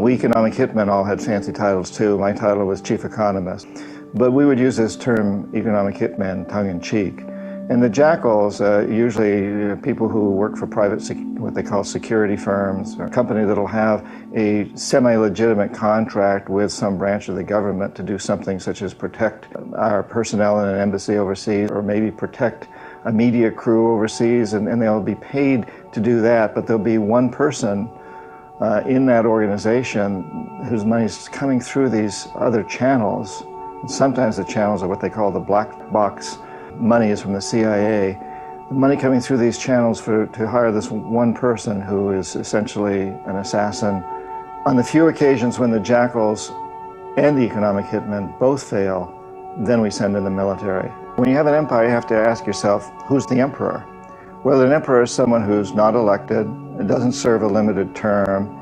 We economic hitmen all had fancy titles too. My title was chief economist. But we would use this term economic hitman tongue-in-cheek. And the jackals, usually people who work for what they call security firms, or a company that'll have a semi-legitimate contract with some branch of the government to do something such as protect our personnel in an embassy overseas, or maybe protect a media crew overseas, and they'll be paid to do that, but there'll be one person in that organization whose money's coming through these other channels. And sometimes the channels are what they call the black box. Money is from the CIA. The money coming through these channels to hire this one person who is essentially an assassin. On the few occasions when the jackals and the economic hitmen both fail, then we send in the military. When you have an empire, you have to ask yourself, who's the emperor? Well, an emperor is someone who's not elected, doesn't serve a limited term,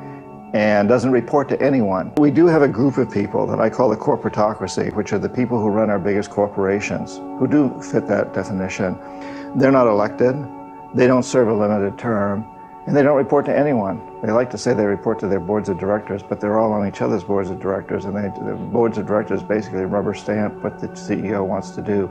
and doesn't report to anyone. We do have a group of people that I call the corporatocracy, which are the people who run our biggest corporations, who do fit that definition. They're not elected, they don't serve a limited term, and they don't report to anyone. They like to say they report to their boards of directors, but they're all on each other's boards of directors, and the boards of directors basically rubber stamp what the CEO wants to do.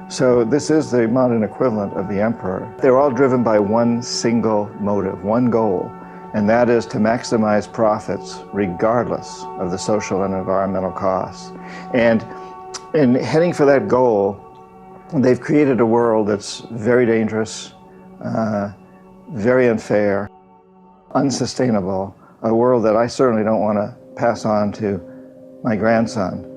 So this is the modern equivalent of the emperor. They're all driven by one single motive, one goal, and that is to maximize profits regardless of the social and environmental costs. And in heading for that goal, they've created a world that's very dangerous, very unfair, unsustainable, a world that I certainly don't want to pass on to my grandson.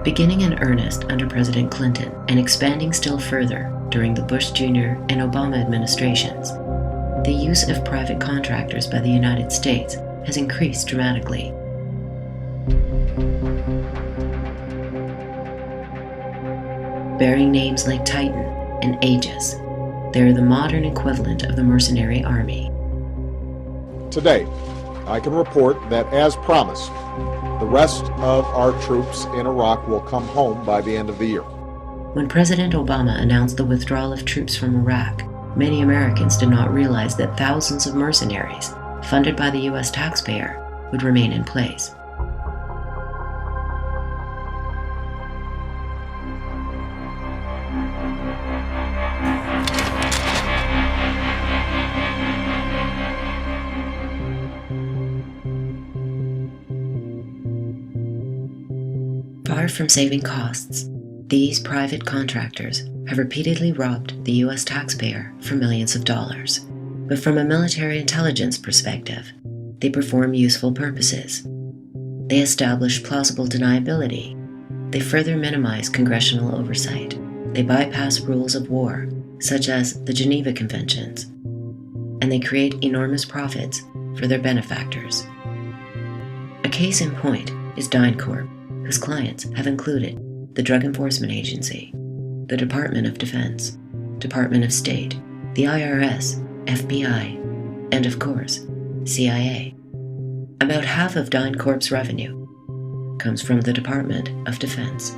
Beginning in earnest under President Clinton and expanding still further during the Bush Jr. and Obama administrations, the use of private contractors by the United States has increased dramatically. Bearing names like Titan and Aegis, they are the modern equivalent of the mercenary army. Today, I can report that, as promised, the rest of our troops in Iraq will come home by the end of the year. When President Obama announced the withdrawal of troops from Iraq, many Americans did not realize that thousands of mercenaries, funded by the U.S. taxpayer, would remain in place. Far from saving costs, these private contractors have repeatedly robbed the U.S. taxpayer for millions of dollars. But from a military intelligence perspective, they perform useful purposes. They establish plausible deniability. They further minimize congressional oversight. They bypass rules of war, such as the Geneva Conventions. And they create enormous profits for their benefactors. A case in point is DynCorp, whose clients have included the Drug Enforcement Agency, the Department of Defense, Department of State, the IRS, FBI, and of course, CIA. About half of DynCorp's revenue comes from the Department of Defense.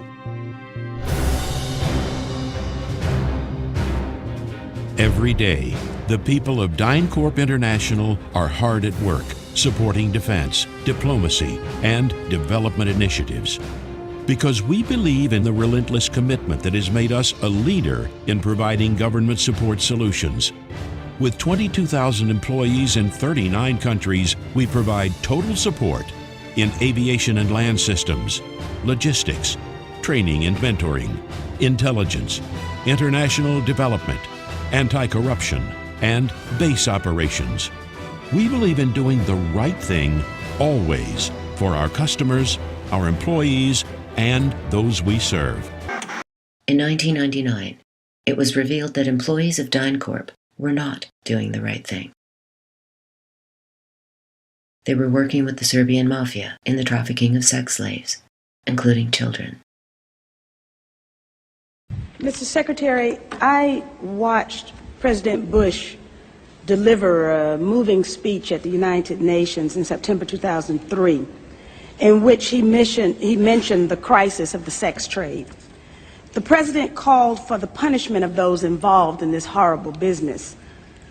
Every day, the people of DynCorp International are hard at work, supporting defense, diplomacy, and development initiatives. Because we believe in the relentless commitment that has made us a leader in providing government support solutions. With 22,000 employees in 39 countries, we provide total support in aviation and land systems, logistics, training and mentoring, intelligence, international development, anti-corruption, and base operations. We believe in doing the right thing always for our customers, our employees, and those we serve. In 1999, it was revealed that employees of DynCorp were not doing the right thing. They were working with the Serbian mafia in the trafficking of sex slaves, including children. Mr. Secretary, I watched President Bush deliver a moving speech at the United Nations in September 2003, in which he mentioned the crisis of the sex trade. The President called for the punishment of those involved in this horrible business.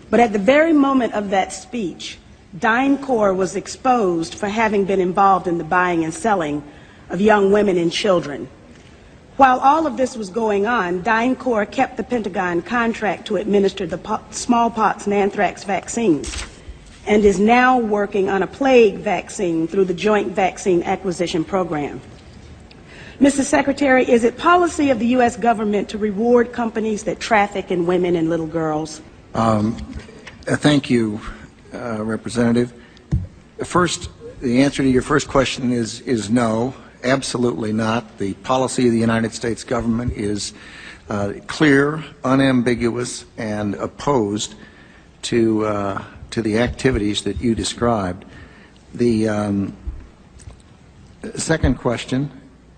But at the very moment of that speech, DynCorp was exposed for having been involved in the buying and selling of young women and children. While all of this was going on, DynCorp kept the Pentagon contract to administer the smallpox and anthrax vaccines and is now working on a plague vaccine through the Joint Vaccine Acquisition Program. Mr. Secretary, is it policy of the U.S. government to reward companies that traffic in women and little girls? Thank you, Representative. First, the answer to your first question is no. Absolutely not. The policy of the United States government is clear, unambiguous, and opposed to the activities that you described. The second question.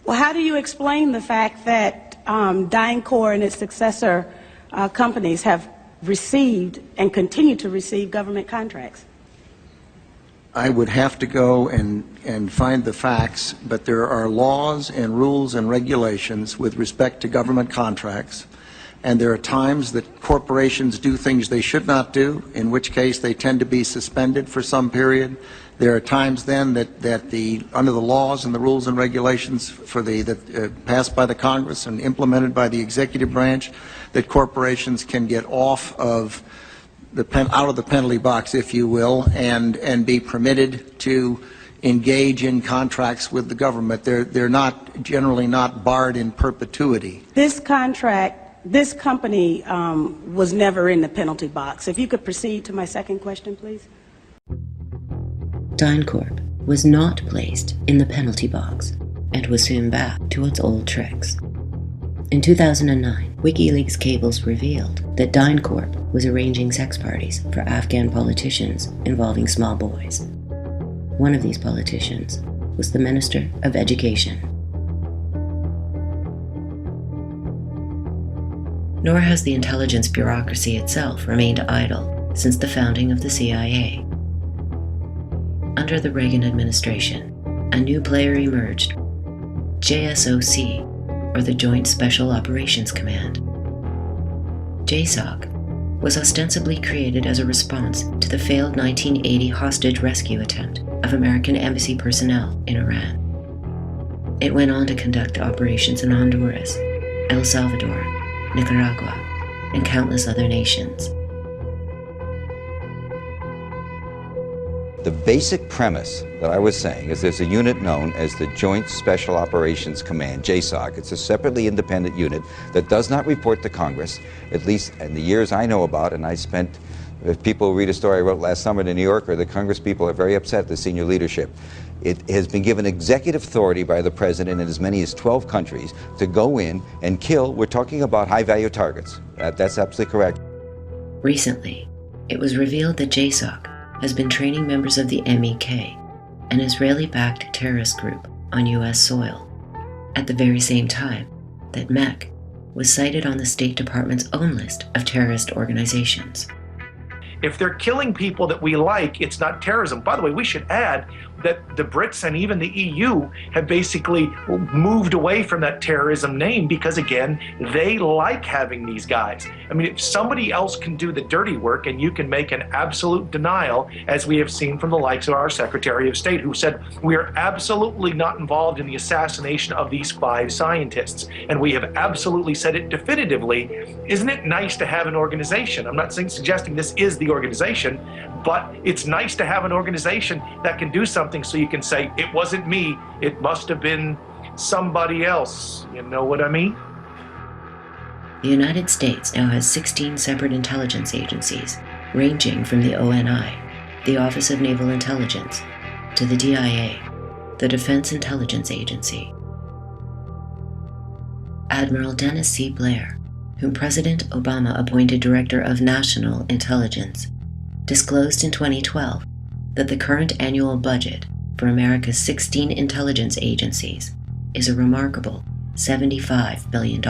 Well, how do you explain the fact that DynCorp and its successor companies have received and continue to receive government contracts? I would have to go and find the facts, but there are laws and rules and regulations with respect to government contracts, and there are times that corporations do things they should not do, in which case they tend to be suspended for some period. There are times then that under the laws and the rules and regulations passed by the Congress and implemented by the executive branch, that corporations can get off of out of the penalty box, if you will, and be permitted to engage in contracts with the government. They're not generally not barred in perpetuity. This company was never in the penalty box. If you could proceed to my second question, please. DynCorp was not placed in the penalty box and was soon back to its old tricks. In 2009, WikiLeaks cables revealed that DynCorp was arranging sex parties for Afghan politicians involving small boys. One of these politicians was the Minister of Education. Nor has the intelligence bureaucracy itself remained idle since the founding of the CIA. Under the Reagan administration, a new player emerged, JSOC, or the Joint Special Operations Command. JSOC was ostensibly created as a response to the failed 1980 hostage rescue attempt of American embassy personnel in Iran. It went on to conduct operations in Honduras, El Salvador, Nicaragua, and countless other nations. The basic premise that I was saying is there's a unit known as the Joint Special Operations Command, JSOC. It's a separately independent unit that does not report to Congress, at least in the years I know about, and I spent, if people read a story I wrote last summer in the New Yorker, the Congress people are very upset, the senior leadership. It has been given executive authority by the president in as many as 12 countries to go in and kill, we're talking about high-value targets. That's absolutely correct. Recently, it was revealed that JSOC has been training members of the MEK, an Israeli-backed terrorist group, on U.S. soil, at the very same time that MEK was cited on the State Department's own list of terrorist organizations. If they're killing people that we like, it's not terrorism. By the way, we should add that the Brits and even the EU have basically moved away from that terrorism name because, again, they like having these guys. I mean, if somebody else can do the dirty work and you can make an absolute denial, as we have seen from the likes of our Secretary of State, who said, we are absolutely not involved in the assassination of these 5 scientists, and we have absolutely said it definitively, isn't it nice to have an organization? I'm not suggesting this is the organization, but it's nice to have an organization that can do something so you can say, it wasn't me, it must have been somebody else. You know what I mean? The United States now has 16 separate intelligence agencies, ranging from the ONI, the Office of Naval Intelligence, to the DIA, the Defense Intelligence Agency. Admiral Dennis C. Blair, whom President Obama appointed Director of National Intelligence, disclosed in 2012 that the current annual budget for America's 16 intelligence agencies is a remarkable $75 billion.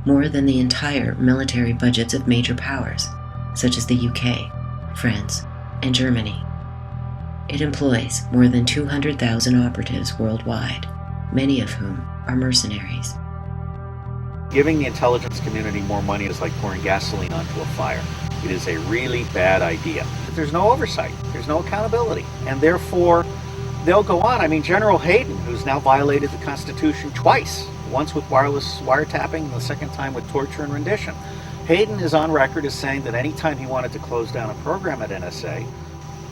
More than the entire military budgets of major powers, such as the UK, France, and Germany. It employs more than 200,000 operatives worldwide, many of whom are mercenaries. Giving the intelligence community more money is like pouring gasoline onto a fire. It is a really bad idea. There's no oversight, there's no accountability, and therefore they'll go on. I mean, General Hayden, who's now violated the Constitution twice, once with wireless wiretapping and the second time with torture and rendition. Hayden is on record as saying that anytime he wanted to close down a program at NSA,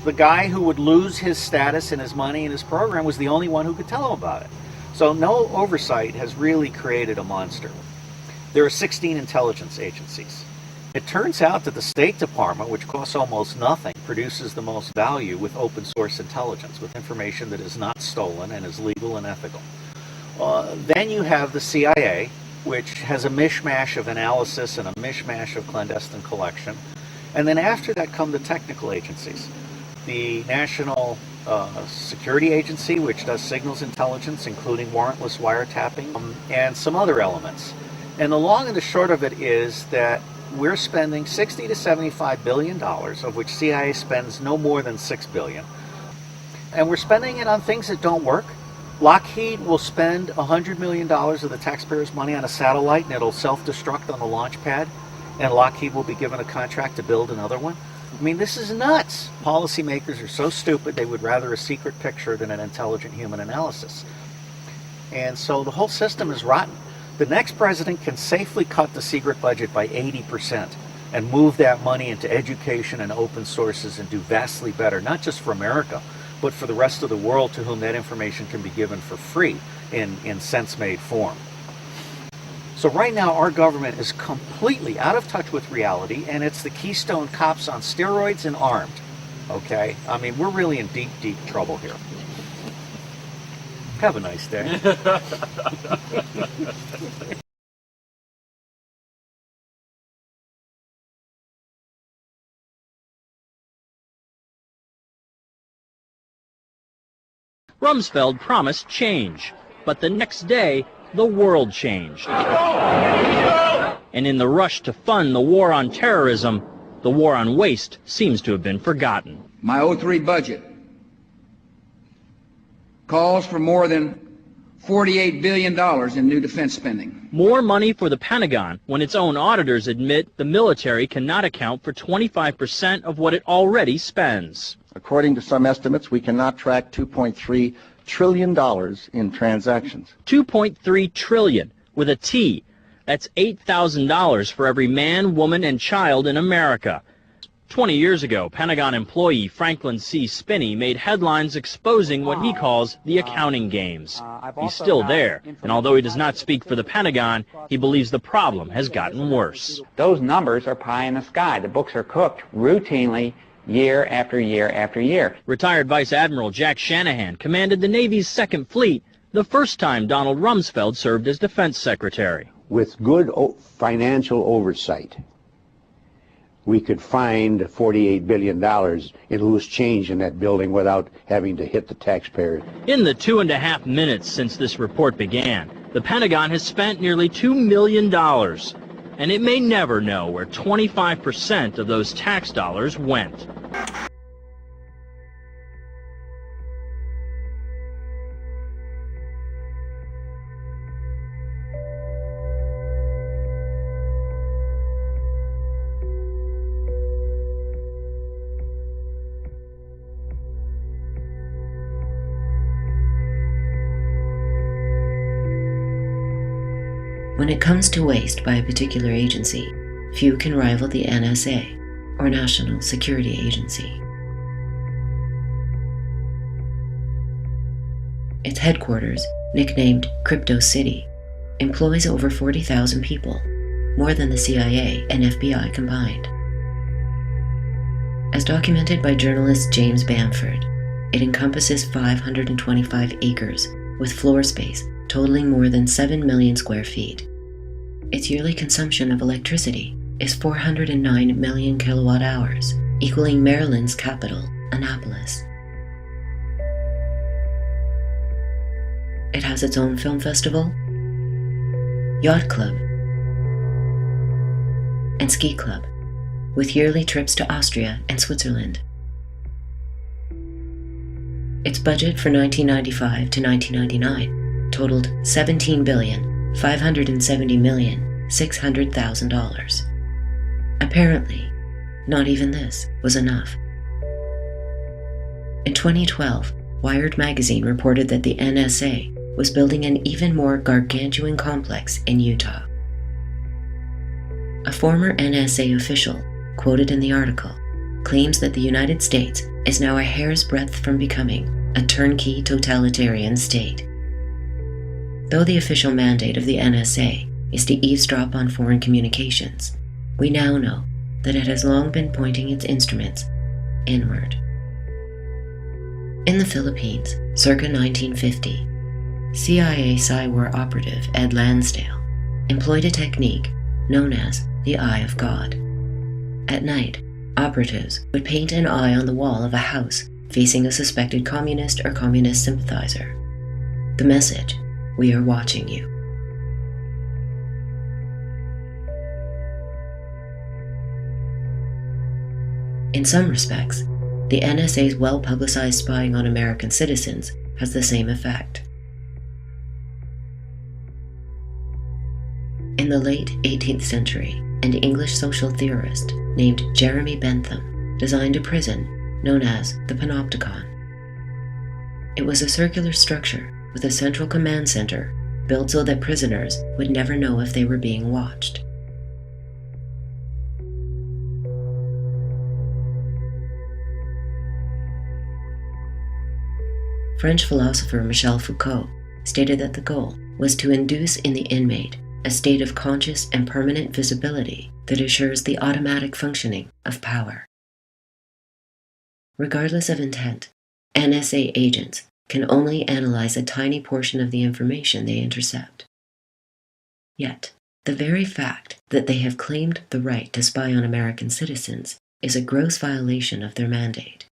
the guy who would lose his status and his money and his program was the only one who could tell him about it. So no oversight has really created a monster. There are 16 intelligence agencies. It turns out that the State Department, which costs almost nothing, produces the most value with open source intelligence, with information that is not stolen and is legal and ethical. Then you have the CIA, which has a mishmash of analysis and a mishmash of clandestine collection. And then after that come the technical agencies. The National Security Agency, which does signals intelligence, including warrantless wiretapping, and some other elements. And the long and the short of it is that we're spending $60 to $75 billion, of which CIA spends no more than $6 billion. And we're spending it on things that don't work. Lockheed will spend $100 million of the taxpayers' money on a satellite, and it'll self-destruct on the launch pad, and Lockheed will be given a contract to build another one. I mean, this is nuts. Policymakers are so stupid they would rather a secret picture than an intelligent human analysis. And so the whole system is rotten. The next president can safely cut the secret budget by 80% and move that money into education and open sources and do vastly better, not just for America, but for the rest of the world to whom that information can be given for free in sense-made form. So right now our government is completely out of touch with reality, and it's the Keystone Cops on steroids and armed. Okay? I mean, we're really in deep, deep trouble here. Have a nice day. Rumsfeld promised change, but the next day, the world changed. And in the rush to fund the war on terrorism, the war on waste seems to have been forgotten. My 03 budget calls for more than $48 billion in new defense spending. More money for the Pentagon when its own auditors admit the military cannot account for 25% of what it already spends. According to some estimates, we cannot track $2.3 trillion in transactions. $2.3 trillion with a T. That's $8,000 for every man, woman, and child in America. 20 years ago, Pentagon employee Franklin C. Spinney made headlines exposing what he calls the accounting games. He's still there, and although he does not speak for the Pentagon, he believes the problem has gotten worse. Those numbers are pie in the sky. The books are cooked routinely year after year after year. Retired Vice Admiral Jack Shanahan commanded the Navy's Second Fleet the first time Donald Rumsfeld served as Defense Secretary. With good financial oversight, we could find $48 billion in loose change in that building without having to hit the taxpayers. In the 2.5 minutes since this report began, the Pentagon has spent nearly $2 million, and it may never know where 25% of those tax dollars went. When it comes to waste by a particular agency, few can rival the NSA, or National Security Agency. Its headquarters, nicknamed Crypto City, employs over 40,000 people, more than the CIA and FBI combined. As documented by journalist James Bamford, it encompasses 525 acres with floor space totaling more than 7 million square feet. Its yearly consumption of electricity is 409 million kilowatt hours, equaling Maryland's capital, Annapolis. It has its own film festival, yacht club, and ski club, with yearly trips to Austria and Switzerland. Its budget for 1995 to 1999 totaled $17,570,600,000. Apparently, not even this was enough. In 2012, Wired magazine reported that the NSA was building an even more gargantuan complex in Utah. A former NSA official, quoted in the article, claims that the United States is now a hair's breadth from becoming a turnkey totalitarian state. Though the official mandate of the NSA is to eavesdrop on foreign communications, we now know that it has long been pointing its instruments inward. In the Philippines, circa 1950, CIA Psywar operative Ed Lansdale employed a technique known as the Eye of God. At night, operatives would paint an eye on the wall of a house facing a suspected communist or communist sympathizer. The message, "We are watching you." In some respects, the NSA's well-publicized spying on American citizens has the same effect. In the late 18th century, an English social theorist named Jeremy Bentham designed a prison known as the Panopticon. It was a circular structure with a central command center built so that prisoners would never know if they were being watched. French philosopher Michel Foucault stated that the goal was to induce in the inmate a state of conscious and permanent visibility that assures the automatic functioning of power. Regardless of intent, NSA agents can only analyze a tiny portion of the information they intercept. Yet, the very fact that they have claimed the right to spy on American citizens is a gross violation of their mandate.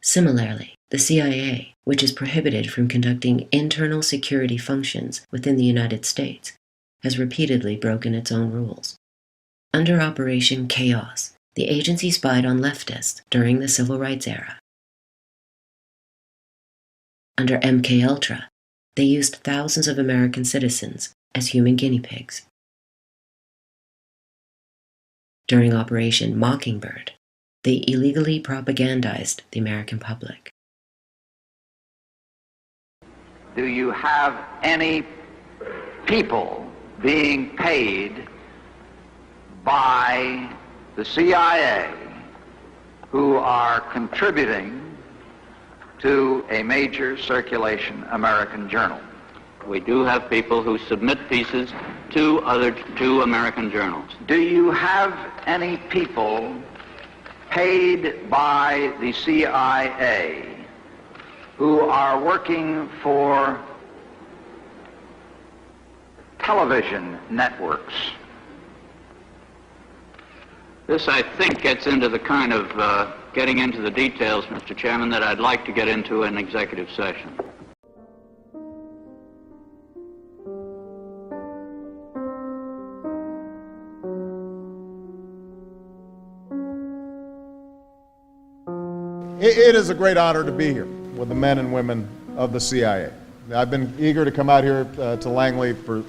Similarly, the CIA, which is prohibited from conducting internal security functions within the United States, has repeatedly broken its own rules. Under Operation Chaos, the agency spied on leftists during the Civil Rights era. Under MKUltra, they used thousands of American citizens as human guinea pigs. During Operation Mockingbird, they illegally propagandized the American public. Do you have any people being paid by the CIA who are contributing to a major circulation American journal? We do have people who submit pieces to American journals. Do you have any people paid by the CIA who are working for television networks? This, I think, gets into the kind of getting into the details, Mr. Chairman, that I'd like to get into in executive session. It is a great honor to be here with the men and women of the CIA. I've been eager to come out here to Langley for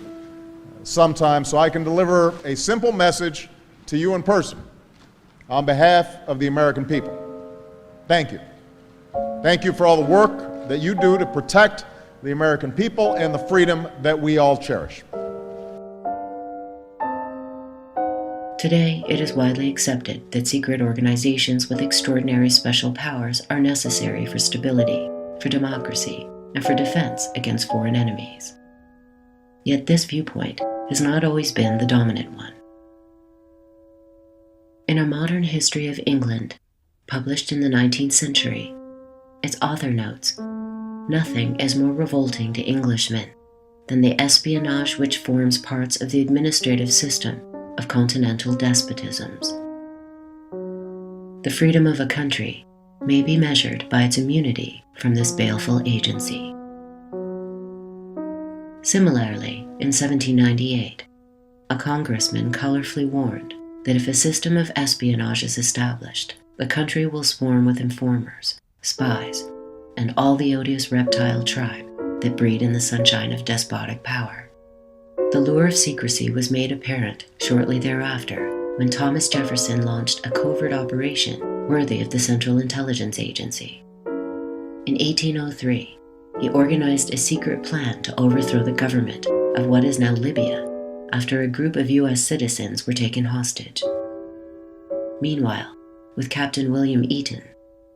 some time so I can deliver a simple message to you in person on behalf of the American people. Thank you. Thank you for all the work that you do to protect the American people and the freedom that we all cherish. Today, it is widely accepted that secret organizations with extraordinary special powers are necessary for stability, for democracy, and for defense against foreign enemies. Yet this viewpoint has not always been the dominant one. In A Modern History of England, published in the 19th century, its author notes, "Nothing is more revolting to Englishmen than the espionage which forms parts of the administrative system of continental despotisms. The freedom of a country may be measured by its immunity from this baleful agency." Similarly, in 1798, a congressman colorfully warned that if a system of espionage is established, the country will swarm with informers, spies, and all the odious reptile tribe that breed in the sunshine of despotic power. The lure of secrecy was made apparent shortly thereafter when Thomas Jefferson launched a covert operation worthy of the Central Intelligence Agency. In 1803, he organized a secret plan to overthrow the government of what is now Libya after a group of U.S. citizens were taken hostage. Meanwhile, with Captain William Eaton,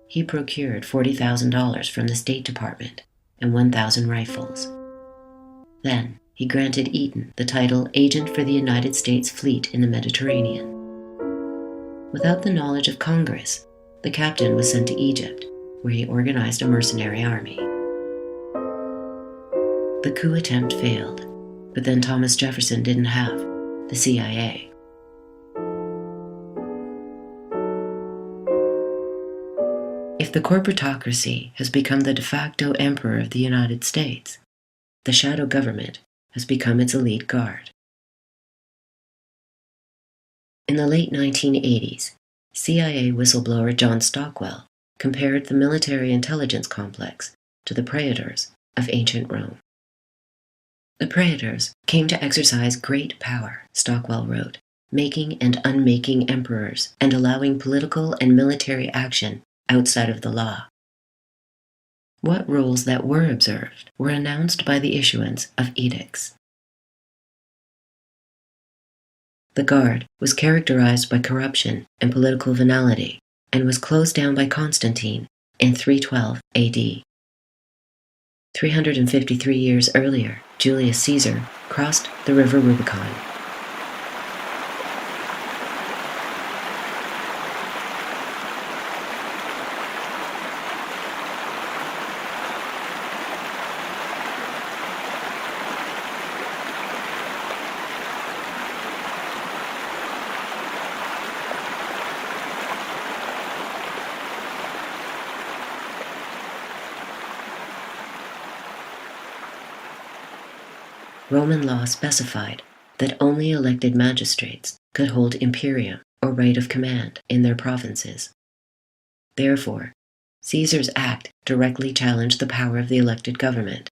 he procured $40,000 from the State Department and 1,000 rifles. Then, he granted Eaton the title Agent for the United States Fleet in the Mediterranean. Without the knowledge of Congress, the captain was sent to Egypt, where he organized a mercenary army. The coup attempt failed, but then Thomas Jefferson didn't have the CIA. If the corporatocracy has become the de facto emperor of the United States, the shadow government has become its elite guard. In the late 1980s, CIA whistleblower John Stockwell compared the military intelligence complex to the praetors of ancient Rome. The praetors came to exercise great power, Stockwell wrote, making and unmaking emperors and allowing political and military action outside of the law. What rules that were observed were announced by the issuance of edicts. The Guard was characterized by corruption and political venality and was closed down by Constantine in 312 AD. 353 years earlier, Julius Caesar crossed the river Rubicon. Roman law specified that only elected magistrates could hold imperium or right of command in their provinces. Therefore, Caesar's act directly challenged the power of the elected government.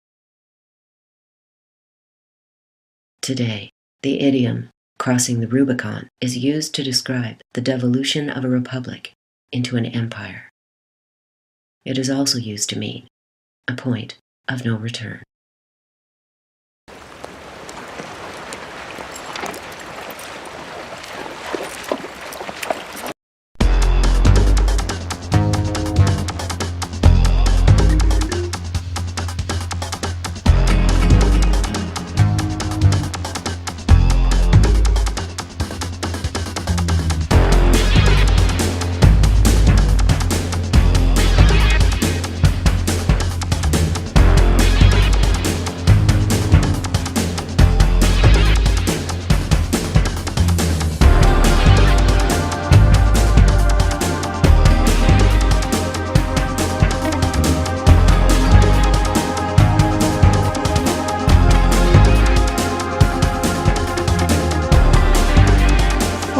Today, the idiom "crossing the Rubicon" is used to describe the devolution of a republic into an empire. It is also used to mean a point of no return.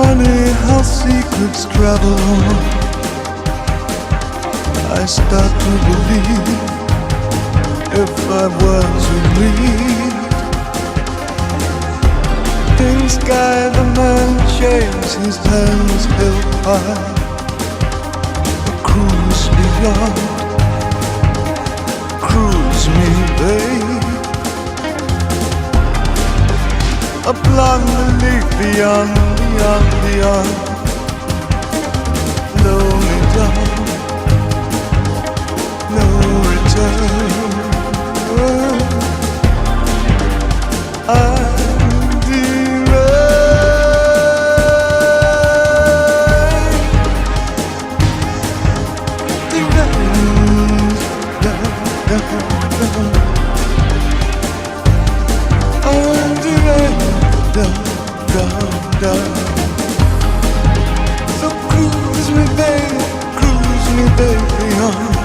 Funny how secrets travel on. I start to believe if I was in lead. In sky the man shaves his hands held high. A cruise beyond, cruise me, babe. A blonde belief beyond, beyond, beyond. Lonely dawn, no return. So cruise me, baby, on.